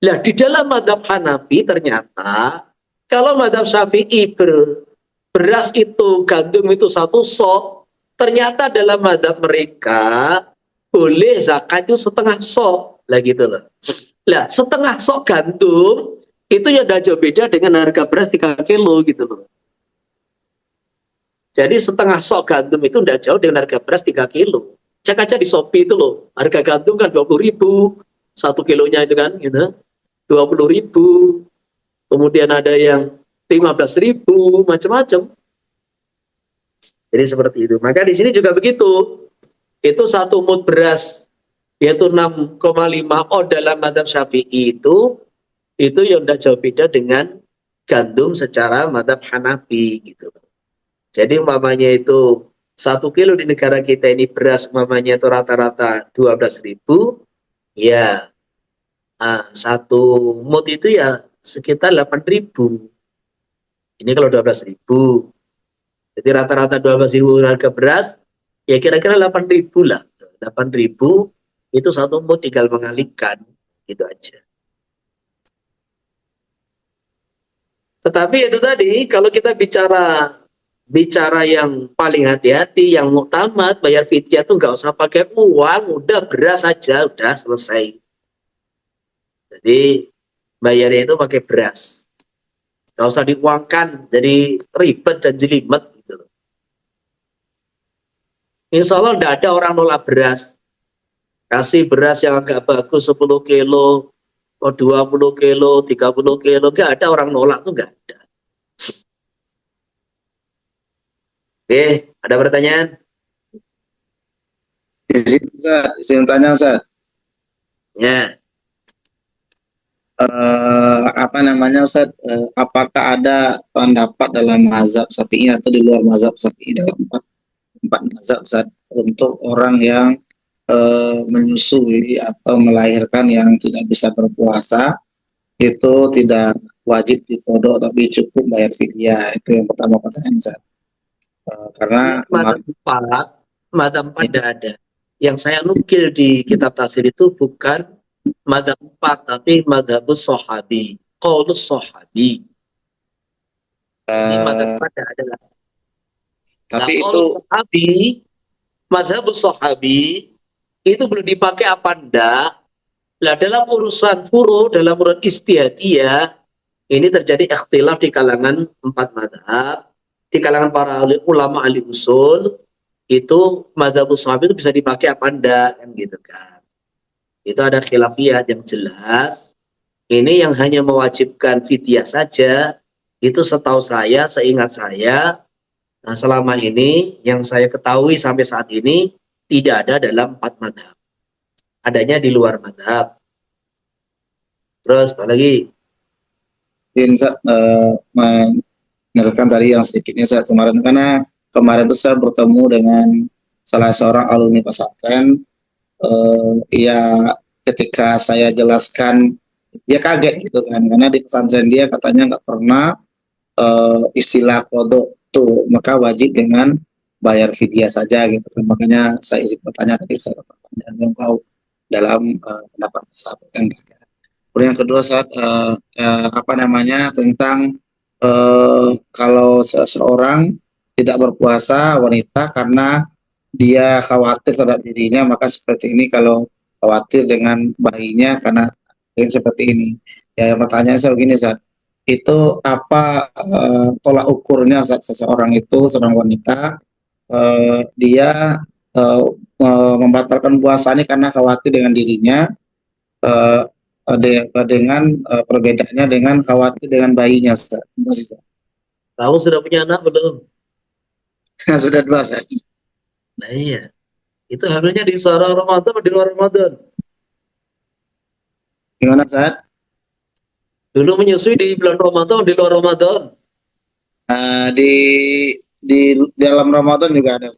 Nah, di dalam madzhab Hanafi ternyata kalau madzhab Syafi'i beras itu, gandum itu 1 sok, ternyata dalam madzhab mereka boleh zakat itu setengah sok, lah gitu loh. Lah, setengah sok gandum itu ya udah jauh beda dengan harga beras 3 kilo gitu loh. Jadi setengah sok gandum itu udah jauh dengan harga beras 3 kilo. Cek aja di Shopee itu loh, harga gandum kan 20.000, 1 kilonya itu kan gitu. 20.000, kemudian ada yang 15.000, macam-macam. Jadi seperti itu. Maka di sini juga begitu. Itu 1 mud beras, yaitu 6,5 dalam madzhab Syafi'i itu yang udah jauh beda dengan gandum secara madzhab Hanafi gitu. Jadi umpamanya itu 1 kilo di negara kita ini beras umpamanya itu rata-rata 12.000, ya 1 mud itu ya sekitar 8.000. Ini kalau 12.000. Jadi rata-rata 12.000 harga beras, ya kira-kira 8.000 lah. 8.000 itu 1 mud, tinggal mengalihkan, gitu aja. Tetapi itu tadi, kalau kita bicara yang paling hati-hati, yang muktamad, bayar fidyah tuh nggak usah pakai uang, udah beras aja, udah selesai. Jadi bayarnya itu pakai beras, nggak usah diuangkan, jadi ribet dan jelimet gitu loh. Insya Allah nggak ada orang nolak beras. Kasih beras yang agak bagus 10 kilo, 20 kilo, 30 kilo, nggak ada orang nolak tuh, nggak ada. Oke, ada pertanyaan? Saya tanya Ustaz. Ya. Apa namanya Ustaz, apakah ada pendapat dalam mazhab Syafi'i atau di luar mazhab Syafi'i dalam empat mazhab Ustaz, untuk orang yang menyusui atau melahirkan yang tidak bisa berpuasa, itu tidak wajib dikodok tapi cukup bayar fidyah? Itu yang pertama pertanyaan Ustaz. Karena Madzhab 4 tidak ada. Yang saya nukil di kitab tafsir itu bukan madzhab 4, tapi madzhabus sahabi, qaulus sahabi. Ini madzhab 4 tidak ada. tapi Nah, itu sahabi, madzhabus sahabi itu belum dipakai apa enggak? Lah dalam urusan furu, dalam urusan istihadiyah, ini terjadi ikhtilaf di kalangan 4 madzhab, di kalangan para ulama ahli usul. itu madzhabus sahabat itu bisa dipakai apa enggak kan gitu kan. Itu ada khilafiyah yang jelas. Ini yang hanya mewajibkan fidyah saja, itu setahu saya, seingat saya, nah selama ini yang saya ketahui sampai saat ini tidak ada dalam 4 madhab. Adanya di luar madhab. Terus apa lagi? Mungkin Ustaz, meneruskan tadi yang sedikitnya saya kemarin, karena kemarin itu saya bertemu dengan salah seorang alumni pesantren. Ya ketika saya jelaskan, dia kaget gitu kan, karena di pesantren dia katanya nggak pernah istilah kodok tuh, maka wajib dengan bayar fidyah saja gitu kan. Makanya saya izin bertanya tadi, saya dan yang tahu dalam pendapat sahabat yang berbeda. Kemudian yang kedua, saat apa namanya, tentang kalau seseorang tidak berpuasa wanita karena dia khawatir terhadap dirinya, maka seperti ini. Kalau khawatir dengan bayinya karena yang seperti ini, ya pertanyaan saya begini, Zat, itu apa tolak ukurnya saat seseorang itu, seorang wanita, dia membatalkan puasanya karena khawatir dengan dirinya, eh, dengan perbedaannya dengan khawatir dengan bayinya, Ustaz. Terima kasih, Ustaz. Kamu sudah punya anak belum? Sudah 2, Ustaz. Nah iya. Itu hamilnya di seorang Ramadan atau di luar Ramadan? Gimana, Ustaz? Dulu menyusui di bulan Ramadan, di luar Ramadan. Di dalam Ramadan juga ada.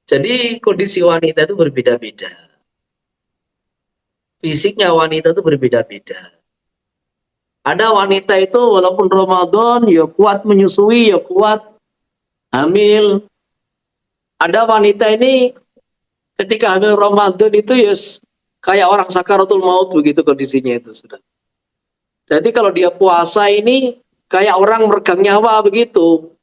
Jadi kondisi wanita itu berbeda-beda. Fisiknya wanita itu berbeda-beda. Ada wanita itu walaupun Ramadan, ya kuat menyusui, ya kuat hamil. Ada wanita ini ketika hamil Ramadan itu ya kayak orang sakaratul maut begitu kondisinya itu, sudah. Jadi kalau dia puasa ini kayak orang meregang nyawa begitu.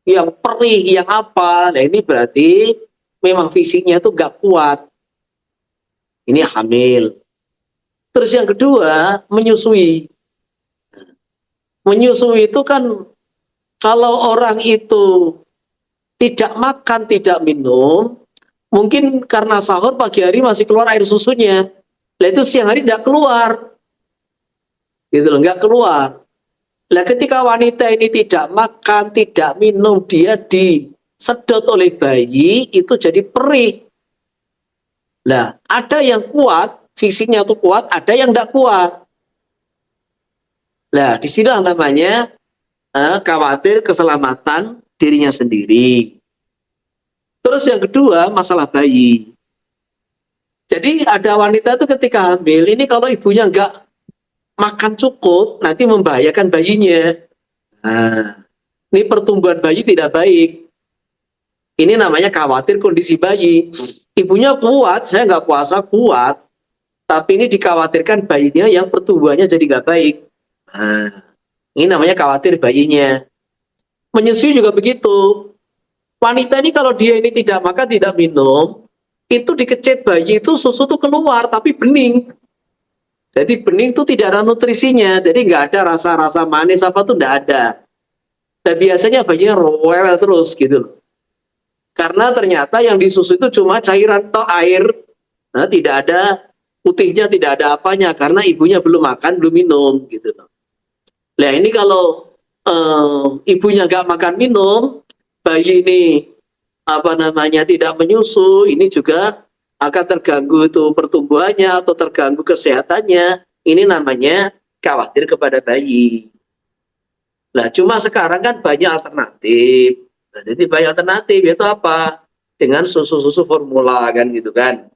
Yang perih, yang apa. Nah ini berarti memang fisiknya itu gak kuat. Ini hamil. Terus yang kedua, menyusui. Menyusui itu kan kalau orang itu tidak makan, tidak minum, mungkin karena sahur pagi hari masih keluar air susunya. Nah itu siang hari tidak keluar. Gitu loh, nggak keluar. Nah ketika wanita ini tidak makan, tidak minum, dia disedot oleh bayi, itu jadi perih. Nah ada yang kuat, fisiknya itu kuat, ada yang tidak kuat. Nah disinilah namanya khawatir keselamatan dirinya sendiri. Terus yang kedua, masalah bayi. Jadi ada wanita itu ketika hamil, ini kalau ibunya nggak makan cukup, nanti membahayakan bayinya. Nah, ini pertumbuhan bayi tidak baik. Ini namanya khawatir kondisi bayi. Ibunya kuat, saya nggak puasa kuat, tapi ini dikhawatirkan bayinya yang pertumbuhannya jadi nggak baik. Nah, ini namanya khawatir bayinya. Menyusui juga begitu. Wanita ini kalau dia ini tidak makan, tidak minum, itu dikecet bayi itu susu tuh keluar, tapi bening. Jadi bening itu tidak ada nutrisinya, jadi nggak ada rasa-rasa manis apa tuh nggak ada. Dan biasanya bayinya rewel terus gitu loh. Karena ternyata yang disusu itu cuma cairan atau air, nah, tidak ada putihnya, tidak ada apanya, karena ibunya belum makan, belum minum gitu loh. Nah ini kalau ibunya nggak makan minum, bayi ini apa namanya tidak menyusu, ini juga akan terganggu itu pertumbuhannya atau terganggu kesehatannya. Ini namanya khawatir kepada bayi. Nah, cuma sekarang kan banyak alternatif. Nah, jadi banyak alternatif itu apa? Dengan susu-susu formula kan gitu kan.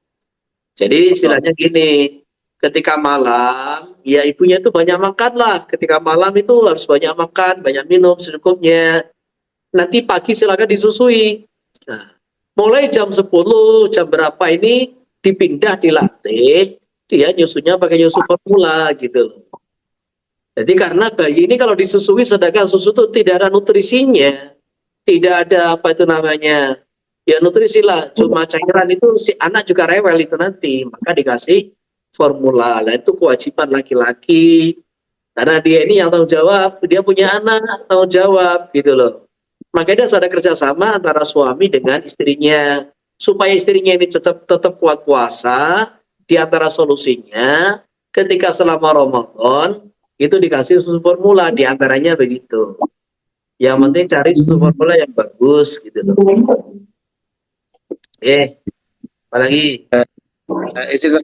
Jadi istilahnya gini, ketika malam, ya ibunya itu banyak makan lah. Ketika malam itu harus banyak makan, banyak minum secukupnya. Nanti pagi silakan disusui. Nah, mulai jam 10, jam berapa ini dipindah, dilatih, dia nyusunya pakai nyusu formula gitu loh. Jadi karena bayi ini kalau disusui, sedangkan susu itu tidak ada nutrisinya, tidak ada apa itu namanya, ya nutrisi lah, cuma cairan, itu si anak juga rewel itu nanti, maka dikasih formula. Nah itu kewajiban laki-laki, karena dia ini yang tanggung jawab, dia punya anak, tanggung jawab gitu loh. Makanya harus ada kerjasama antara suami dengan istrinya. Supaya istrinya ini tetap kuat puasa, di antara solusinya, ketika selama Ramadan, itu dikasih susu formula, di antaranya begitu. Yang penting cari susu formula yang bagus, gitu loh. Apalagi? Istilah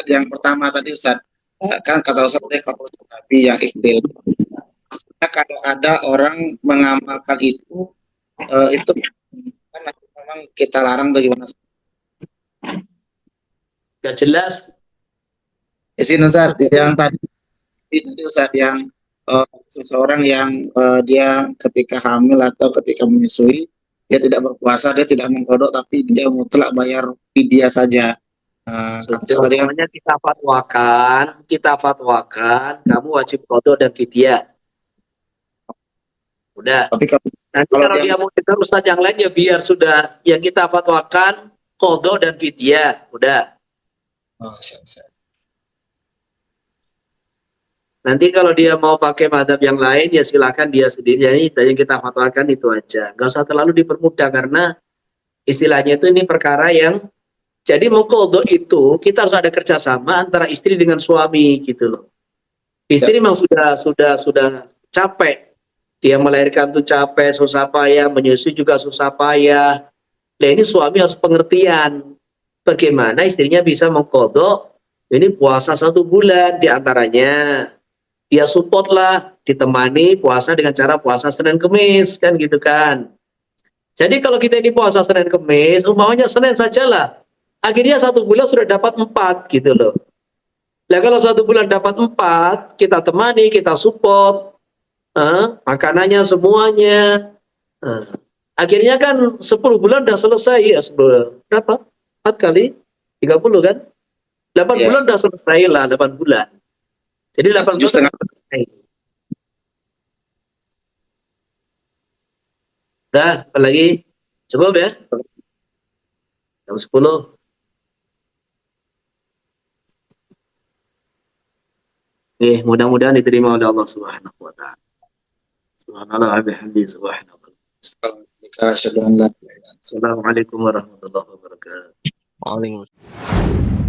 yang pertama tadi Ustaz, kan kata Ustaz kalau tapi yang ikhdil. Maksudnya kalau ada orang mengamalkan itu kan memang kita larang tuh gimana? Gak jelas. Izin Ustaz, yang tadi Ustaz yang seseorang yang dia ketika hamil atau ketika menyusui dia tidak berpuasa, dia tidak mengkodok, tapi dia mutlak bayar fidyah saja. Sebenarnya kita fatwakan, kamu wajib qadha dan fidyah. Udah. Tapi Nanti kalau dia mau dengar ustaz yang lain ya biar sudah yang kita fatwakan qadha dan fidyah. Udah. siap. Nanti kalau dia mau pakai madhab yang lain ya silakan dia sendiri. Jadi yang kita fatwakan itu aja. Gak usah terlalu dipermudah karena istilahnya itu ini perkara yang jadi mau qadha itu kita harus ada kerjasama antara istri dengan suami gitu loh. Istri memang sudah capek. Dia melahirkan tuh capek, susah payah, menyusui juga susah payah. Nah ini suami harus pengertian. Bagaimana istrinya bisa mengqadha ini puasa 1 bulan diantaranya. Dia support lah, ditemani puasa dengan cara puasa Senin Kemis, kan gitu kan. Jadi kalau kita ini puasa Senin Kemis, umpamanya Senin sajalah. Akhirnya 1 bulan sudah dapat 4 gitu loh. Nah kalau 1 bulan dapat 4, kita temani, kita support. Makanannya semuanya. Akhirnya kan 10 bulan udah selesai ya. Berapa? 4 kali 30 kan? 8 bulan udah selesai lah, 8 bulan. Jadi 8 bulan selesai. Udah, apalagi? Cukup ya? Jam 10. Mudah-mudahan diterima oleh Allah Subhanahu wa taala. Subhanallah wa bihamdihi subhanallah. Assalamualaikum warahmatullahi wabarakatuh. Waalaikumsalam.